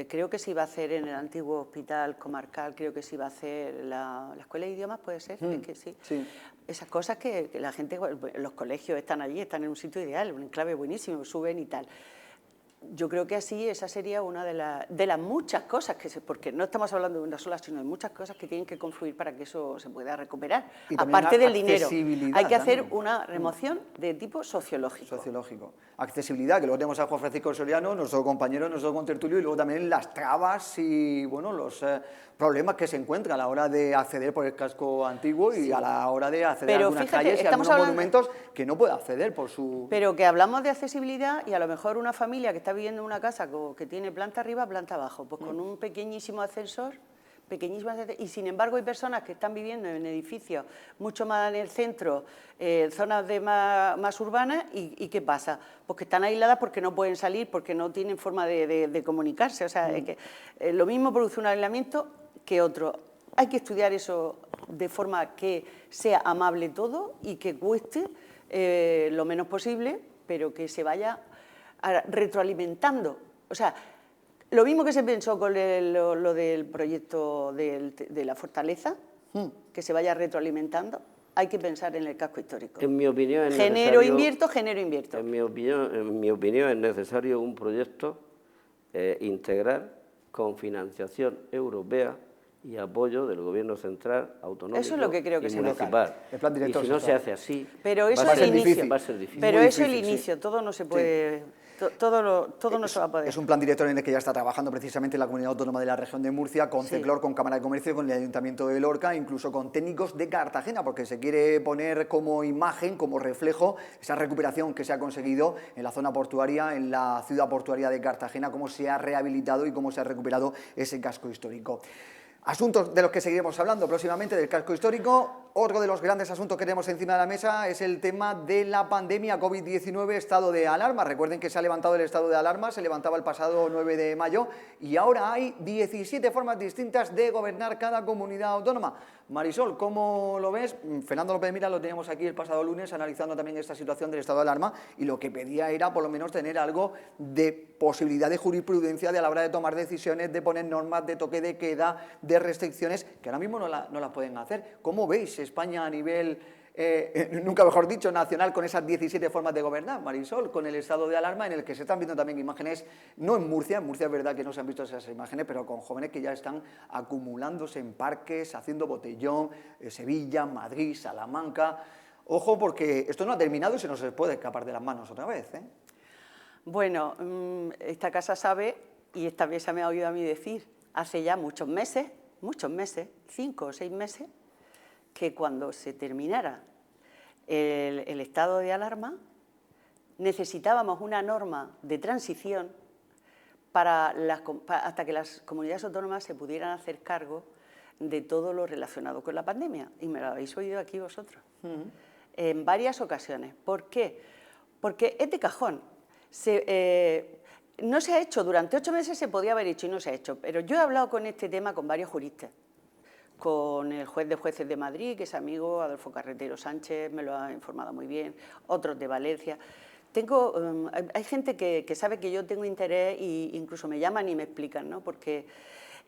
Speaker 2: creo que se iba a hacer en el antiguo hospital comarcal, creo que se iba a hacer la escuela de idiomas, ¿puede ser? Es que sí.
Speaker 1: Sí.
Speaker 2: Esas cosas que la gente, los colegios están allí, están en un sitio ideal, un enclave buenísimo, suben y tal. Yo creo que así esa sería una de las muchas cosas, porque no estamos hablando de una sola, sino de muchas cosas que tienen que confluir para que eso se pueda recuperar.
Speaker 1: Y también
Speaker 2: aparte del dinero, hay que hacer
Speaker 1: también
Speaker 2: una remoción de tipo sociológico.
Speaker 1: Accesibilidad, que luego tenemos a Juan Francisco Soriano, nuestro compañero, nuestro contertulio, y luego también las trabas y bueno, los problemas que se encuentran a la hora de acceder por el casco antiguo y a la hora de acceder a algunas calles y a algunos monumentos que no puede acceder por su...
Speaker 2: Pero que hablamos de accesibilidad y a lo mejor una familia que está viviendo en una casa que tiene planta arriba, planta abajo, pues con un pequeñísimo ascensor, y sin embargo hay personas que están viviendo en edificios mucho más en el centro, zonas más urbanas, y ¿qué pasa? Pues que están aisladas porque no pueden salir, porque no tienen forma de comunicarse. O sea, es que, lo mismo produce un aislamiento que otro. Hay que estudiar eso de forma que sea amable todo y que cueste lo menos posible, pero que se vaya retroalimentando. O sea, lo mismo que se pensó con lo del proyecto de la fortaleza, que se vaya retroalimentando, hay que pensar en el casco histórico.
Speaker 3: En mi opinión es
Speaker 2: genero invierto. En
Speaker 3: mi opinión es necesario un proyecto integral con financiación europea y apoyo del Gobierno central, autonómico
Speaker 2: eso es lo que creo que
Speaker 3: y municipal.
Speaker 1: El plan director
Speaker 3: y si no se hace así,
Speaker 2: pero eso
Speaker 3: va
Speaker 2: es el inicio.
Speaker 3: Va a ser difícil.
Speaker 2: Pero
Speaker 1: Muy
Speaker 2: eso es el
Speaker 1: difícil,
Speaker 2: inicio, todo no se puede... Todo no se va a poder.
Speaker 1: Es un plan director en el que ya está trabajando precisamente la Comunidad Autónoma de la Región de Murcia, con CECLOR, con Cámara de Comercio, con el Ayuntamiento de Lorca, incluso con técnicos de Cartagena, porque se quiere poner como imagen, como reflejo, esa recuperación que se ha conseguido en la zona portuaria, en la ciudad portuaria de Cartagena, cómo se ha rehabilitado y cómo se ha recuperado ese casco histórico. Asuntos de los que seguiremos hablando próximamente del casco histórico. Otro de los grandes asuntos que tenemos encima de la mesa es el tema de la pandemia COVID-19, estado de alarma. Recuerden que se ha levantado el estado de alarma, se levantaba el pasado 9 de mayo y ahora hay 17 formas distintas de gobernar cada comunidad autónoma. Marisol, ¿cómo lo ves? Fernando López Mira lo teníamos aquí el pasado lunes analizando también esta situación del estado de alarma y lo que pedía era por lo menos tener algo de posibilidad de jurisprudencia de a la hora de tomar decisiones, de poner normas de toque de queda, de restricciones, que ahora mismo no las pueden hacer. ¿Cómo veis España a nivel nunca mejor dicho, nacional, con esas 17 formas de gobernar, Marisol, con el estado de alarma en el que se están viendo también imágenes, no en Murcia es verdad que no se han visto esas imágenes, pero con jóvenes que ya están acumulándose en parques, haciendo botellón, Sevilla, Madrid, Salamanca. Ojo, porque esto no ha terminado y se nos puede escapar de las manos otra vez, ¿eh?
Speaker 2: Bueno, esta casa sabe, y esta mesa me ha oído a mí decir, hace ya muchos meses, 5 o 6 meses, que cuando se terminara el estado de alarma, necesitábamos una norma de transición hasta que las comunidades autónomas se pudieran hacer cargo de todo lo relacionado con la pandemia. Y me lo habéis oído aquí vosotros, en varias ocasiones. ¿Por qué? Porque es de cajón. No se ha hecho, durante 8 meses se podía haber hecho y no se ha hecho, pero yo he hablado con este tema con varios juristas, con el juez de jueces de Madrid, que es amigo, Adolfo Carretero Sánchez, me lo ha informado muy bien, otros de Valencia. Hay gente que sabe que yo tengo interés e incluso me llaman y me explican, ¿no? Porque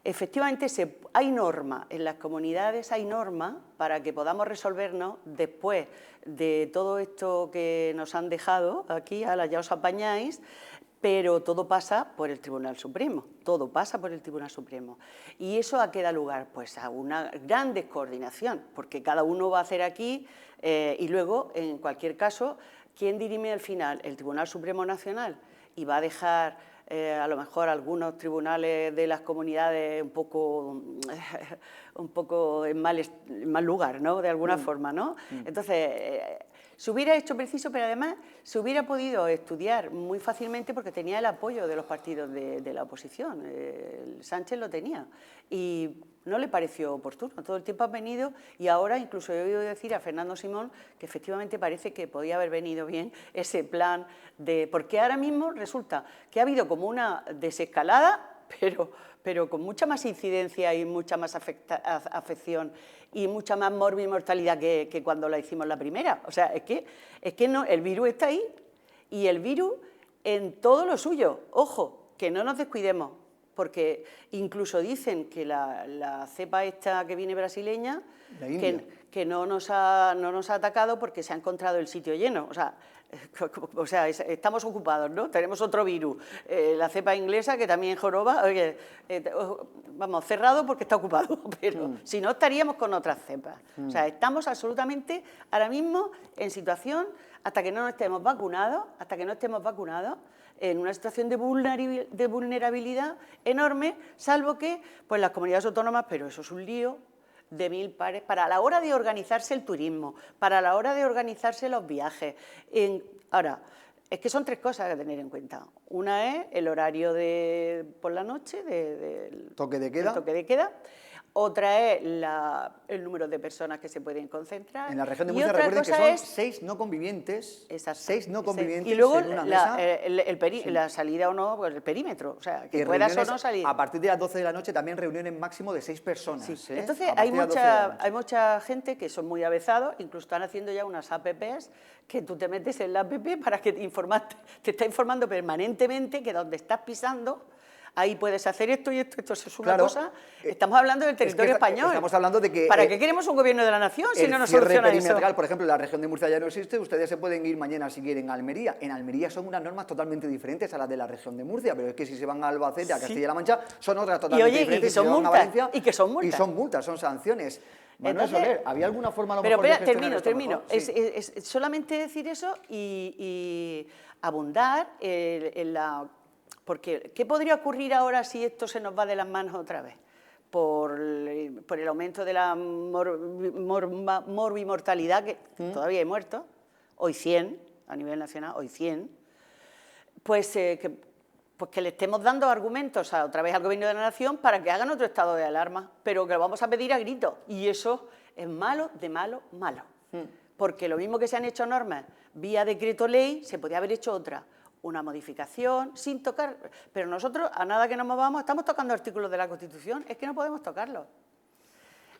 Speaker 2: efectivamente hay norma en las comunidades, hay norma para que podamos resolvernos después de todo esto que nos han dejado aquí, ya os apañáis, pero todo pasa por el Tribunal Supremo, todo pasa por el Tribunal Supremo. ¿Y eso a qué da lugar? Pues a una gran descoordinación, porque cada uno va a hacer aquí y luego, en cualquier caso, ¿quién dirime al final? El Tribunal Supremo Nacional, y va a dejar a lo mejor algunos tribunales de las comunidades un poco en mal lugar, ¿no? De alguna forma, ¿no? Entonces, se hubiera hecho preciso, pero además se hubiera podido estudiar muy fácilmente porque tenía el apoyo de los partidos de la oposición. Sánchez lo tenía y no le pareció oportuno. Todo el tiempo ha venido y ahora incluso he oído decir a Fernando Simón que efectivamente parece que podía haber venido bien ese plan porque ahora mismo resulta que ha habido como una desescalada, pero con mucha más incidencia y mucha más afección y mucha más morbimortalidad que cuando la hicimos la primera. O sea, es que no, el virus está ahí y el virus en todo lo suyo. Ojo, que no nos descuidemos, porque incluso dicen que la cepa esta que viene brasileña, que no nos ha atacado porque se ha encontrado el sitio lleno. O sea, estamos ocupados, ¿no? Tenemos otro virus, la cepa inglesa que también joroba, oye, vamos, cerrado porque está ocupado, pero si no estaríamos con otras cepas. O sea, estamos absolutamente ahora mismo en situación, hasta que no estemos vacunados, en una situación de vulnerabilidad enorme, salvo que pues las comunidades autónomas, pero eso es un lío de mil pares, para la hora de organizarse el turismo, para la hora de organizarse los viajes. Ahora, es que son 3 cosas a tener en cuenta. Una es el horario por la noche, del
Speaker 1: toque de queda.
Speaker 2: toque de queda. Otra es el número de personas que se pueden concentrar.
Speaker 1: En la región de Murcia recuerden que son 6 no convivientes,
Speaker 2: exacto,
Speaker 1: 6 no convivientes
Speaker 2: y luego
Speaker 1: en una mesa.
Speaker 2: la salida o no, pues el perímetro, o sea, que
Speaker 1: Y
Speaker 2: puedas o no salir.
Speaker 1: A partir de las 12 de la noche también reuniones máximo de 6 personas.
Speaker 2: Sí.
Speaker 1: ¿eh?
Speaker 2: Entonces hay mucha gente que son muy avezados, incluso están haciendo ya unas apps que tú te metes en la app para que te está informando permanentemente que donde estás pisando, ahí puedes hacer esto y esto es una cosa. Estamos hablando del territorio español.
Speaker 1: Estamos hablando de que...
Speaker 2: ¿Para qué queremos un gobierno de la nación si no nos soluciona eso?
Speaker 1: Por ejemplo, en la región de Murcia ya no existe, ustedes se pueden ir mañana si quieren a Almería. En Almería son unas normas totalmente diferentes a las de la región de Murcia, pero es que si se van a Albacete, a Castilla-La Mancha, son otras totalmente diferentes.
Speaker 2: Y que son multas.
Speaker 1: Y son multas, son sanciones. Manuel Soler, ¿había alguna forma a lo
Speaker 2: pero
Speaker 1: mejor de gestionar
Speaker 2: termino.
Speaker 1: Sí.
Speaker 2: Es solamente decir eso y abundar en la... Porque, ¿qué podría ocurrir ahora si esto se nos va de las manos otra vez? Por el aumento de la morbimortalidad, que todavía hay muertos, hoy 100, a nivel nacional, hoy 100, pues que le estemos dando argumentos otra vez al Gobierno de la Nación para que hagan otro estado de alarma, pero que lo vamos a pedir a gritos. Y eso es malo, de malo, malo. Porque lo mismo que se han hecho normas vía decreto ley, se podía haber hecho otra. Una modificación, sin tocar, pero nosotros, a nada que nos movamos, estamos tocando artículos de la Constitución, es que no podemos tocarlos.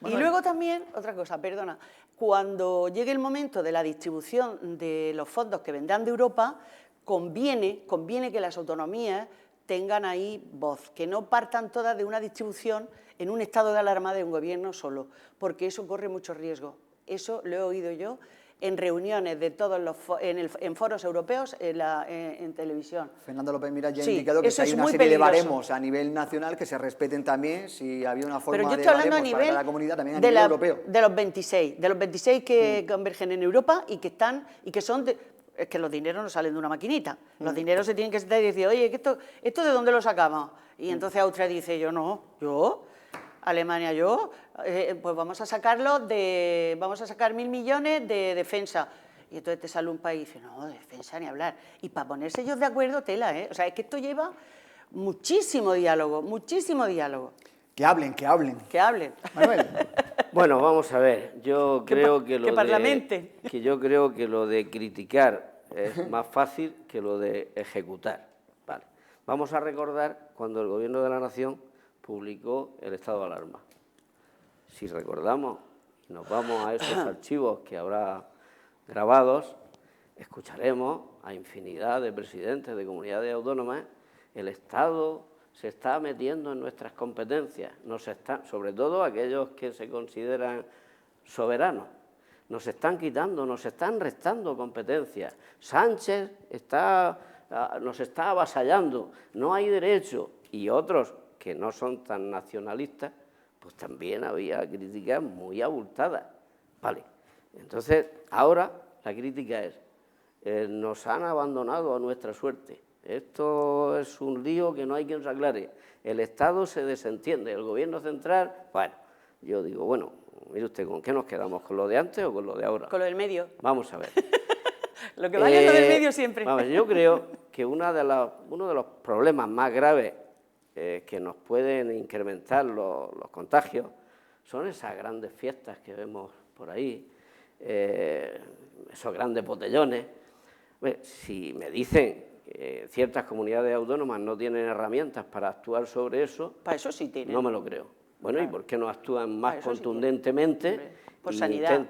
Speaker 2: Y luego también, otra cosa, perdona, cuando llegue el momento de la distribución de los fondos que vendrán de Europa, conviene que las autonomías tengan ahí voz, que no partan todas de una distribución en un estado de alarma de un gobierno solo, porque eso corre mucho riesgo. Eso lo he oído yo en reuniones de todos los en foros europeos en televisión.
Speaker 1: Fernando López Miras ya ha
Speaker 2: Sí,
Speaker 1: indicado que
Speaker 2: eso
Speaker 1: si hay
Speaker 2: es
Speaker 1: una
Speaker 2: muy
Speaker 1: serie
Speaker 2: peligroso.
Speaker 1: de baremos a nivel nacional que se respeten también, si había una forma
Speaker 2: Pero yo
Speaker 1: de
Speaker 2: estoy hablando a
Speaker 1: baremos para
Speaker 2: nivel
Speaker 1: cada comunidad también a nivel europeo.
Speaker 2: de los 26 que convergen en Europa y que están y que son es que los dineros no salen de una maquinita. Los dineros se tienen que sentar y decir, oye, ¿esto de dónde lo sacamos? Y entonces Austria dice, yo, Alemania, pues vamos a sacar 1.000 millones de defensa. Y entonces te sale un país y dice, no, de defensa ni hablar. Y para ponerse ellos de acuerdo, tela, ¿eh? O sea, es que esto lleva muchísimo diálogo, muchísimo diálogo.
Speaker 1: Que hablen, que hablen.
Speaker 2: Que hablen.
Speaker 1: Manuel.
Speaker 3: Bueno, vamos a ver, yo creo que yo creo que lo de criticar es más fácil que lo de ejecutar. Vale. Vamos a recordar cuando el Gobierno de la Nación publicó el estado de alarma. Si recordamos, nos vamos a esos archivos que habrá grabados, escucharemos a infinidad de presidentes de comunidades autónomas, el Estado se está metiendo en nuestras competencias, sobre todo aquellos que se consideran soberanos, nos están quitando, nos están restando competencias. Sánchez nos está avasallando, no hay derecho. Y otros que no son tan nacionalistas, pues también había críticas muy abultadas. Vale, entonces ahora la crítica es, nos han abandonado a nuestra suerte. Esto es un lío que no hay quien se aclare. El Estado se desentiende, el Gobierno central... Bueno, yo digo, bueno, mire usted, ¿con qué nos quedamos? ¿Con lo de antes o con lo de ahora?
Speaker 2: Con lo del medio.
Speaker 3: Vamos a ver.
Speaker 2: Lo que vale es lo del medio siempre.
Speaker 3: Vamos, yo creo que uno de los problemas más graves que nos pueden incrementar los contagios son esas grandes fiestas que vemos por ahí, esos grandes botellones. Si me dicen que ciertas comunidades autónomas no tienen herramientas para actuar sobre eso,
Speaker 2: para eso sí tienen.
Speaker 3: No me lo creo. Bueno,
Speaker 2: claro.
Speaker 3: ¿Y por qué no actúan más
Speaker 2: Sí,
Speaker 3: contundentemente?
Speaker 2: por sanidad.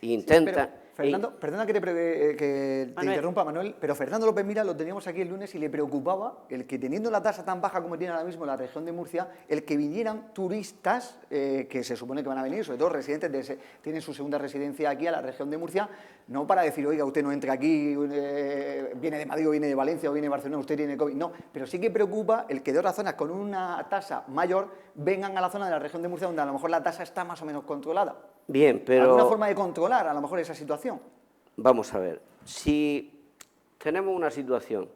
Speaker 3: Intenta...
Speaker 1: Fernando, perdona que te interrumpa, Manuel, pero Fernando López Miras lo teníamos aquí el lunes y le preocupaba el que teniendo la tasa tan baja como tiene ahora mismo la región de Murcia, el que vinieran turistas que se supone que van a venir, sobre todo residentes, tienen su segunda residencia aquí a la región de Murcia, no para decir, oiga, usted no entra aquí, viene de Madrid o viene de Valencia o viene de Barcelona, usted tiene COVID, no, pero sí que preocupa el que de otras zonas con una tasa mayor vengan a la zona de la región de Murcia donde a lo mejor la tasa está más o menos controlada.
Speaker 3: Bien, pero...
Speaker 1: ¿Alguna forma de controlar a lo mejor esa situación?
Speaker 3: Vamos a ver, si tenemos una situación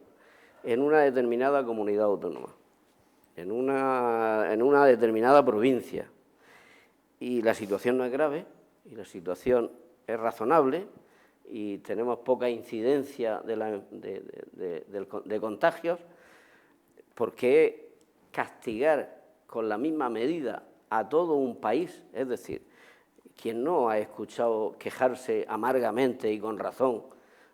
Speaker 3: en una determinada comunidad autónoma, en una determinada provincia, y la situación no es grave, y la situación es razonable, y tenemos poca incidencia de contagios, ¿por qué castigar con la misma medida a todo un país? Es decir, quien no ha escuchado quejarse amargamente y con razón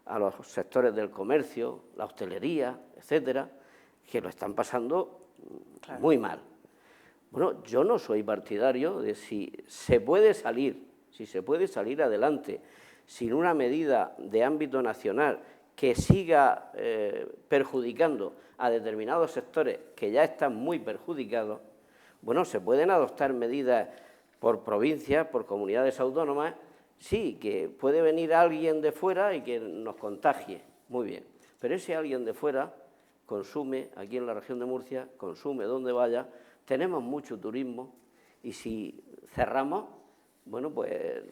Speaker 3: a los sectores del comercio, la hostelería, etcétera, que lo están pasando muy mal. Bueno, yo no soy partidario de si se puede salir adelante sin una medida de ámbito nacional que siga perjudicando a determinados sectores que ya están muy perjudicados. Bueno, se pueden adoptar medidas por provincias, por comunidades autónomas, sí, que puede venir alguien de fuera y que nos contagie, muy bien, pero ese alguien de fuera consume aquí en la región de Murcia, consume donde vaya, tenemos mucho turismo y si cerramos, bueno, pues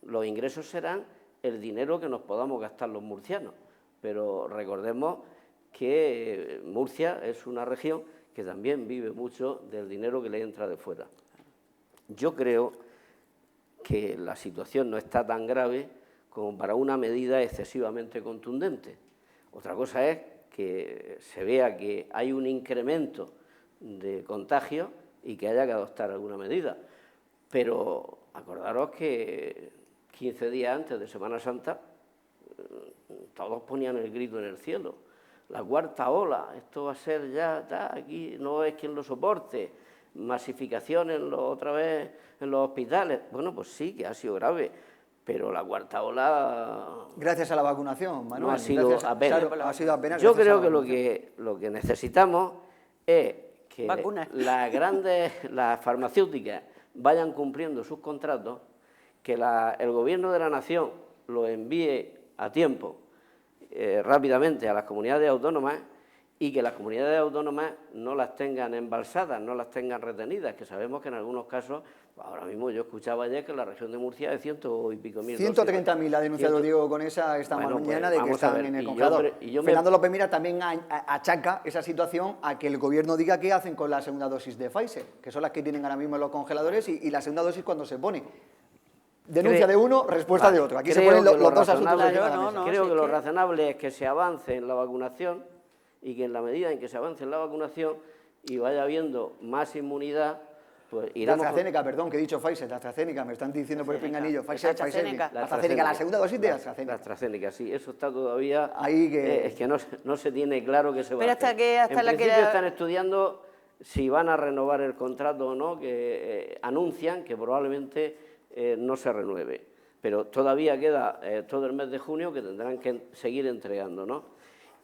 Speaker 3: los ingresos serán el dinero que nos podamos gastar los murcianos, pero recordemos que Murcia es una región que también vive mucho del dinero que le entra de fuera. Yo creo que la situación no está tan grave como para una medida excesivamente contundente. Otra cosa es que se vea que hay un incremento de contagios y que haya que adoptar alguna medida. Pero acordaros que 15 días antes de Semana Santa todos ponían el grito en el cielo. La cuarta ola, esto va a ser ya, aquí no es quien lo soporte. Masificación otra vez en los hospitales. Bueno, pues sí, que ha sido grave, pero la cuarta ola...
Speaker 1: Gracias a la vacunación, Manuel.
Speaker 3: No ha sido apenas.
Speaker 1: Claro, ha sido apenas.
Speaker 3: Yo creo que lo que necesitamos es que las farmacéuticas vayan cumpliendo sus contratos, que el Gobierno de la Nación lo envíe a tiempo, rápidamente, a las comunidades autónomas, y que las comunidades autónomas no las tengan embalsadas, no las tengan retenidas, que sabemos que en algunos casos, ahora mismo yo escuchaba ayer que en la región de Murcia es 100 y pico mil.
Speaker 1: 130.000 ha denunciado Diego Conesa esta mañana de que están en el congelador. Fernando López Miras también achaca esa situación a que el Gobierno diga qué hacen con la segunda dosis de Pfizer, que son las que tienen ahora mismo en los congeladores, y la segunda dosis cuando se pone. Denuncia de uno, respuesta de otro. Aquí se ponen los dos asuntos encima de la mesa.
Speaker 3: Creo que lo razonable es que se avance en la vacunación y que en la medida en que se avance en la vacunación y vaya habiendo más inmunidad, pues iremos...
Speaker 1: La AstraZeneca, perdón, que he dicho Pfizer, la AstraZeneca, me están diciendo por el pinganillo. Pfizer, la AstraZeneca, la segunda dosis de AstraZeneca.
Speaker 3: La AstraZeneca, sí, eso está todavía...
Speaker 1: Ahí que...
Speaker 3: es que no se tiene claro que se va a hacer.
Speaker 2: Hasta
Speaker 3: en principio están estudiando si van a renovar el contrato o no, que anuncian que probablemente no se renueve. Pero todavía queda todo el mes de junio que tendrán que seguir entregando, ¿no?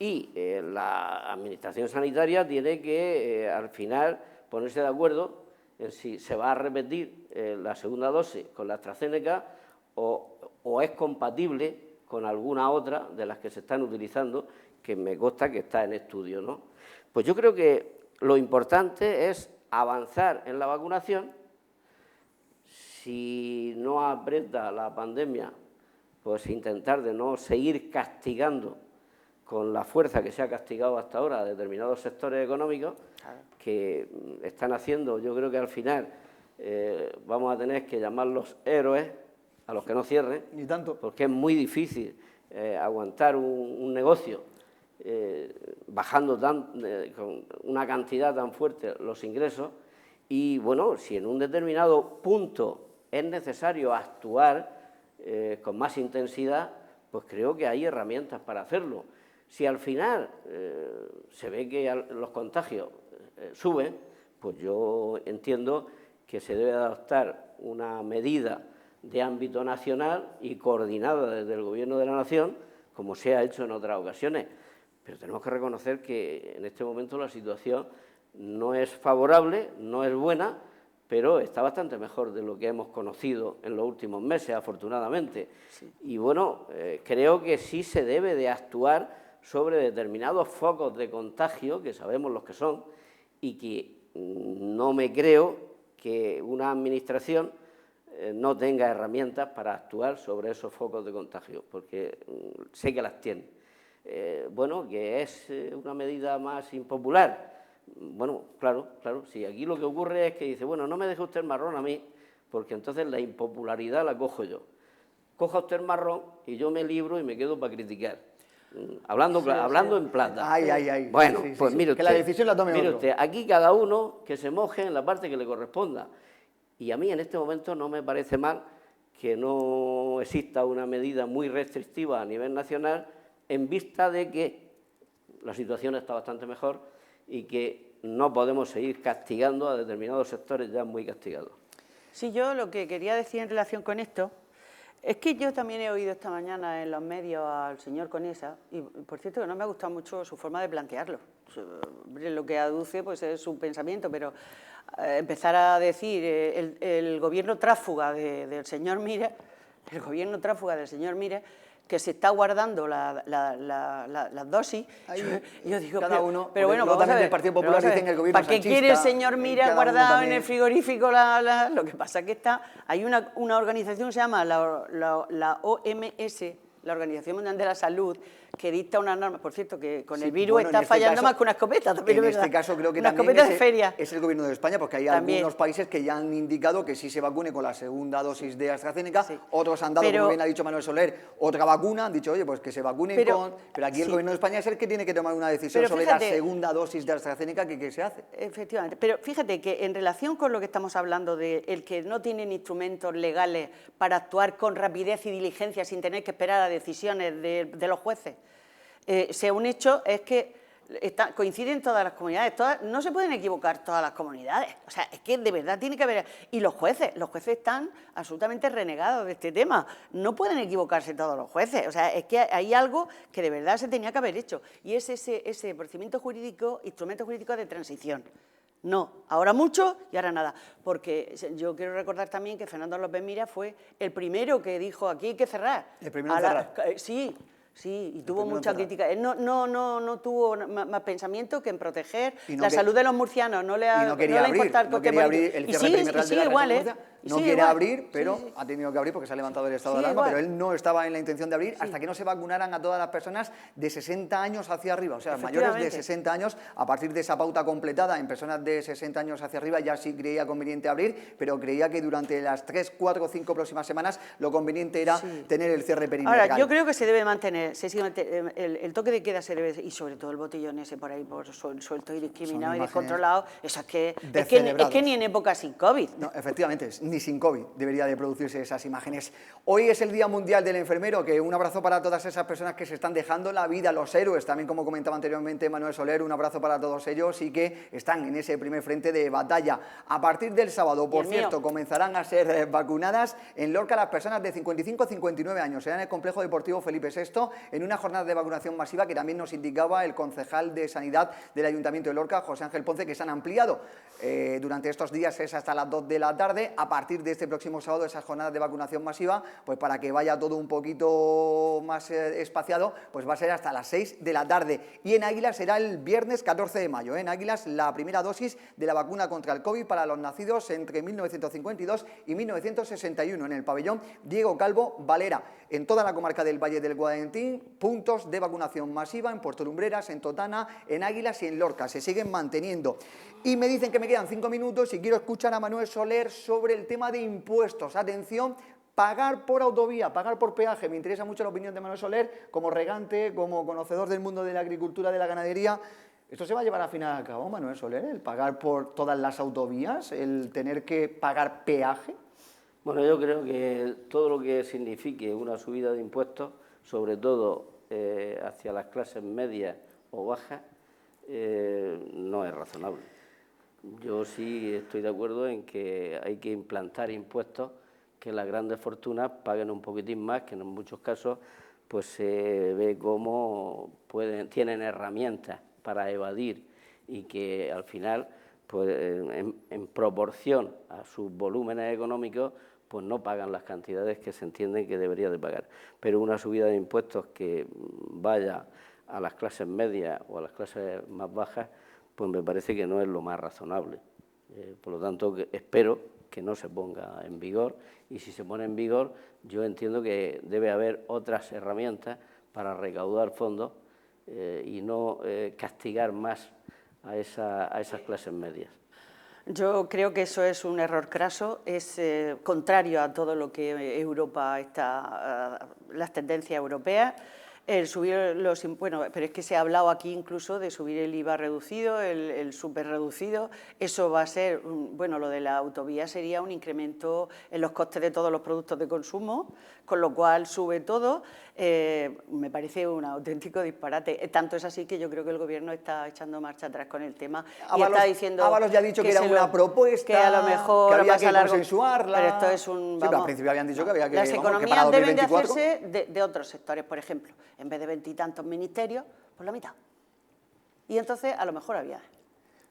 Speaker 3: Y la Administración Sanitaria tiene que, al final, ponerse de acuerdo en si se va a repetir la segunda dosis con la AstraZeneca o es compatible con alguna otra de las que se están utilizando, que me consta que está en estudio, ¿no? Pues yo creo que lo importante es avanzar en la vacunación. Si no aprieta la pandemia, pues intentar de no seguir castigando con la fuerza que se ha castigado hasta ahora a determinados sectores económicos, que están haciendo, yo creo que al final vamos a tener que llamarlos héroes a los que no cierren,
Speaker 1: ni tanto,
Speaker 3: porque es muy difícil aguantar un negocio bajando con una cantidad tan fuerte los ingresos. Y bueno, si en un determinado punto es necesario actuar con más intensidad, pues creo que hay herramientas para hacerlo. Si al final se ve que los contagios suben, pues yo entiendo que se debe adoptar una medida de ámbito nacional y coordinada desde el Gobierno de la Nación, como se ha hecho en otras ocasiones. Pero tenemos que reconocer que en este momento la situación no es favorable, no es buena, pero está bastante mejor de lo que hemos conocido en los últimos meses, afortunadamente. Sí. Y bueno, creo que sí se debe de actuar sobre determinados focos de contagio, que sabemos los que son, y que no me creo que una administración no tenga herramientas para actuar sobre esos focos de contagio, porque sé que las tiene. Bueno, que es una medida más impopular. Bueno, claro, si aquí lo que ocurre es que dice, bueno, no me deje usted el marrón a mí, porque entonces la impopularidad la cojo yo. Coja usted el marrón y yo me libro y me quedo para criticar. Hablando en plata.
Speaker 1: Ay.
Speaker 3: Bueno, pues mire usted,
Speaker 1: que la decisión la tome otro.
Speaker 3: Usted, aquí cada uno que se moje en la parte que le corresponda. Y a mí en este momento no me parece mal que no exista una medida muy restrictiva a nivel nacional en vista de que la situación está bastante mejor y que no podemos seguir castigando a determinados sectores ya muy castigados.
Speaker 2: Sí, yo lo que quería decir en relación con esto es que yo también he oído esta mañana en los medios al señor Conesa, y por cierto que no me ha gustado mucho su forma de plantearlo. Lo que aduce pues es su pensamiento, pero empezar a decir el gobierno tráfuga del señor Mira, que se está guardando las dosis. Yo digo,
Speaker 1: cada uno,
Speaker 2: pero bueno,
Speaker 1: también del Partido Popular dicen que el gobierno
Speaker 2: ¿para qué quiere el señor Mira guardado en el frigorífico? Lo que pasa es que hay una organización que se llama la OMS, la Organización Mundial de la Salud, que dicta unas normas, por cierto, que con el virus está fallando más que una escopeta.
Speaker 1: En este caso creo que también es el Gobierno de España, porque hay algunos países que ya han indicado que sí se vacune con la segunda dosis de AstraZeneca, otros han dado, como bien ha dicho Manuel Soler, otra vacuna, han dicho, oye, pues que se vacunen con... Pero aquí el Gobierno de España es el que tiene que tomar una decisión sobre la segunda dosis de AstraZeneca que se hace.
Speaker 2: Efectivamente, pero fíjate que en relación con lo que estamos hablando de el que no tienen instrumentos legales para actuar con rapidez y diligencia sin tener que esperar a decisiones de los jueces, un hecho es que coinciden todas las comunidades, no se pueden equivocar todas las comunidades, o sea, es que de verdad tiene que haber... Y los jueces están absolutamente renegados de este tema, no pueden equivocarse todos los jueces, o sea, es que hay algo que de verdad se tenía que haber hecho, y es ese procedimiento jurídico, instrumento jurídico de transición. No, ahora mucho y ahora nada. Porque yo quiero recordar también que Fernando López Mira fue el primero que dijo aquí hay que cerrar.
Speaker 1: El primero en cerrar.
Speaker 2: Sí, y tuvo mucha crítica. Él no tuvo más pensamiento que en proteger la salud de los murcianos. No le
Speaker 1: quería
Speaker 2: abrir,
Speaker 1: no quería abrir el cierre perimetral de la región de Murcia. No quiere abrir, pero ha tenido que abrir porque se ha levantado el estado de alarma, pero él no estaba en la intención de abrir hasta que no se vacunaran a todas las personas de 60 años hacia arriba, o sea, mayores de 60 años. A partir de esa pauta completada en personas de 60 años hacia arriba ya sí creía conveniente abrir, pero creía que durante las 3, 4 o 5 próximas semanas lo conveniente era tener el cierre perimetral.
Speaker 2: Ahora, yo creo que se debe mantener, el toque de queda se debe, y sobre todo el botellón ese por ahí por suelto y discriminado y descontrolado, eso es que ni en época sin COVID.
Speaker 1: No, efectivamente, ni sin COVID debería de producirse esas imágenes. Hoy es el Día Mundial del Enfermero, que un abrazo para todas esas personas que se están dejando la vida, los héroes, también como comentaba anteriormente Manuel Soler, un abrazo para todos ellos y que están en ese primer frente de batalla. A partir del sábado, por cierto, comenzarán a ser vacunadas en Lorca las personas de 55 a 59 años. Será en el Complejo Deportivo Felipe VI, en una jornada de vacunación masiva que también nos indicaba el concejal de Sanidad del Ayuntamiento de Lorca, José Ángel Ponce, que se han ampliado durante estos días, es hasta las 2 de la tarde. A partir de este próximo sábado, esas jornadas de vacunación masiva, pues para que vaya todo un poquito más espaciado, pues va a ser hasta las 6 de la tarde. Y en Águilas será el viernes 14 de mayo. En Águilas, la primera dosis de la vacuna contra el COVID para los nacidos entre 1952 y 1961 en el pabellón Diego Calvo Valera. En toda la comarca del Valle del Guadentín, puntos de vacunación masiva en Puerto Lumbreras, en Totana, en Águilas y en Lorca. Se siguen manteniendo. Y me dicen que me quedan 5 minutos y quiero escuchar a Manuel Soler sobre el tema de impuestos. Atención, pagar por autovía, pagar por peaje. Me interesa mucho la opinión de Manuel Soler, como regante, como conocedor del mundo de la agricultura, de la ganadería. ¿Esto se va a llevar al final a cabo, Manuel Soler, el pagar por todas las autovías, el tener que pagar peaje?
Speaker 3: Bueno, yo creo que todo lo que signifique una subida de impuestos, sobre todo hacia las clases medias o bajas, no es razonable. Yo sí estoy de acuerdo en que hay que implantar impuestos que las grandes fortunas paguen un poquitín más, que en muchos casos pues se ve cómo tienen herramientas para evadir y que al final, pues en proporción a sus volúmenes económicos, pues no pagan las cantidades que se entienden que debería de pagar. Pero una subida de impuestos que vaya a las clases medias o a las clases más bajas, pues me parece que no es lo más razonable. Por lo tanto, espero que no se ponga en vigor, y si se pone en vigor, yo entiendo que debe haber otras herramientas para recaudar fondos y no castigar más a esas clases medias.
Speaker 2: Yo creo que eso es un error craso, es contrario a todo lo que Europa está, las tendencias europeas. El subir bueno, pero es que se ha hablado aquí incluso de subir el IVA reducido, el súper reducido. Eso va a ser, bueno, lo de la autovía sería un incremento en los costes de todos los productos de consumo, con lo cual sube todo. Me parece un auténtico disparate. Tanto es así que yo creo que el Gobierno está echando marcha atrás con el tema y está diciendo...
Speaker 1: Ábalos ya ha dicho que era una propuesta,
Speaker 2: que a lo mejor
Speaker 1: que había que consensuarla.
Speaker 2: Pero esto es un...
Speaker 1: Sí, pero al principio habían dicho que había que...
Speaker 2: Las economías deben de hacerse de otros sectores, por ejemplo. En vez de 20 y tantos ministerios, pues la mitad. Y entonces, a lo mejor había...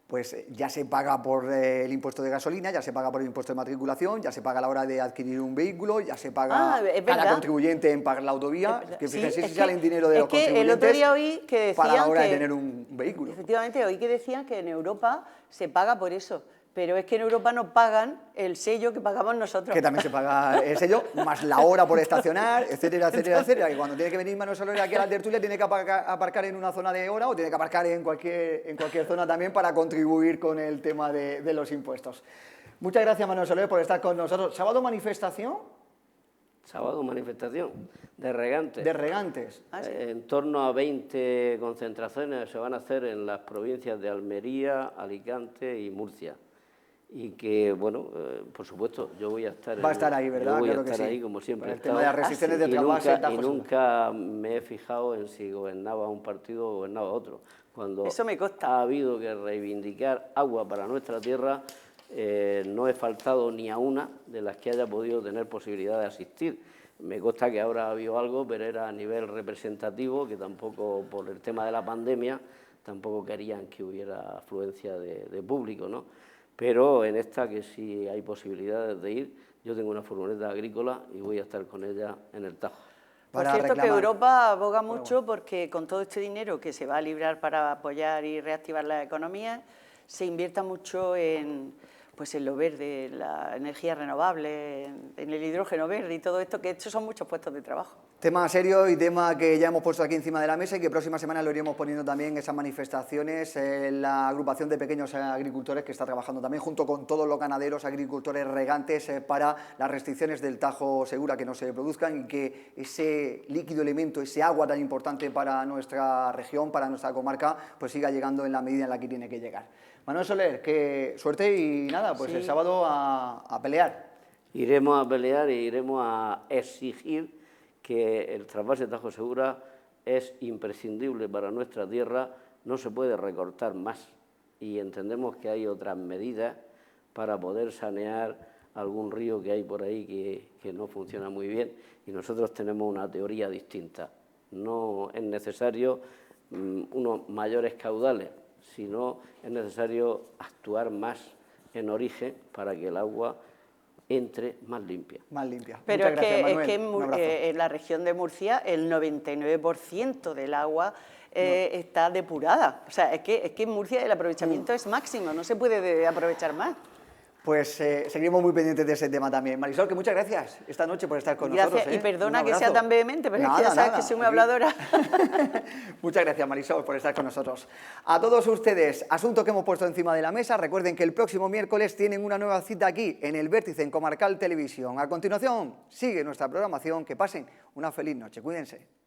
Speaker 1: Pues ya se paga por el impuesto de gasolina, ya se paga por el impuesto de matriculación, ya se paga a la hora de adquirir un vehículo, ya se paga cada contribuyente en pagar la autovía. Es que fíjense si salen dinero de los contribuyentes
Speaker 2: el otro día oí que decían
Speaker 1: para la hora de tener un vehículo.
Speaker 2: Efectivamente, oí que decían que en Europa se paga por eso. Pero es que en Europa no pagan el sello que pagamos nosotros.
Speaker 1: Que también se paga el sello, más la hora por estacionar, etcétera, etcétera, etcétera. Y cuando tiene que venir Manuel Soler aquí a la tertulia, tiene que aparcar en una zona de hora o tiene que aparcar en cualquier zona también para contribuir con el tema de los impuestos. Muchas gracias, Manuel Soler, por estar con nosotros. ¿Sábado manifestación?
Speaker 3: Sábado manifestación de regantes.
Speaker 1: De regantes.
Speaker 3: En torno a 20 concentraciones se van a hacer en las provincias de Almería, Alicante y Murcia. Y que, bueno, por supuesto, yo voy a estar...
Speaker 1: Va a estar ahí, ¿verdad?
Speaker 3: Yo voy
Speaker 1: claro
Speaker 3: a estar
Speaker 1: que sí.
Speaker 3: ahí, como siempre.
Speaker 1: El tema de las restricciones de trasvase...
Speaker 3: Y nunca me he fijado en si gobernaba un partido o gobernaba otro. Cuando
Speaker 2: eso me consta.
Speaker 3: Ha habido que reivindicar agua para nuestra tierra, no he faltado ni a una de las que haya podido tener posibilidad de asistir. Me consta que ahora ha habido algo, pero era a nivel representativo, que tampoco, por el tema de la pandemia, tampoco querían que hubiera afluencia de público, ¿no? Pero en esta, que sí hay posibilidades de ir, yo tengo una furgoneta agrícola y voy a estar con ella en el Tajo.
Speaker 2: Por cierto, que Europa aboga mucho porque con todo este dinero que se va a librar para apoyar y reactivar la economía, se invierta mucho en lo verde, la energía renovable, en el hidrógeno verde y todo esto, que estos son muchos puestos de trabajo.
Speaker 1: Tema serio y tema que ya hemos puesto aquí encima de la mesa y que próxima semana lo iremos poniendo también esas manifestaciones, la agrupación de pequeños agricultores que está trabajando también junto con todos los ganaderos, agricultores, regantes para las restricciones del Tajo Segura que no se produzcan y que ese líquido elemento, ese agua tan importante para nuestra región, para nuestra comarca, pues siga llegando en la medida en la que tiene que llegar. Manuel Soler, que suerte y nada, pues sí. El sábado a pelear.
Speaker 3: Iremos a pelear y iremos a exigir que el trasvase Tajo Segura es imprescindible para nuestra tierra, no se puede recortar más y entendemos que hay otras medidas para poder sanear algún río que hay por ahí que no funciona muy bien y nosotros tenemos una teoría distinta. No es necesario unos mayores caudales, sino es necesario actuar más en origen para que el agua entre más limpia.
Speaker 1: Más limpia.
Speaker 2: Pero es que en la región de Murcia el 99% del agua está depurada. O sea, es que en Murcia el aprovechamiento es máximo, no se puede aprovechar más.
Speaker 1: Pues seguiremos muy pendientes de ese tema también. Marisol, que muchas gracias esta noche por estar con nosotros.
Speaker 2: Y perdona que sea tan vehemente, pero es que ya sabes que soy muy habladora.
Speaker 1: Muchas gracias, Marisol, por estar con nosotros. A todos ustedes, asunto que hemos puesto encima de la mesa. Recuerden que el próximo miércoles tienen una nueva cita aquí, en el Vértice, en Comarcal Televisión. A continuación, sigue nuestra programación. Que pasen una feliz noche. Cuídense.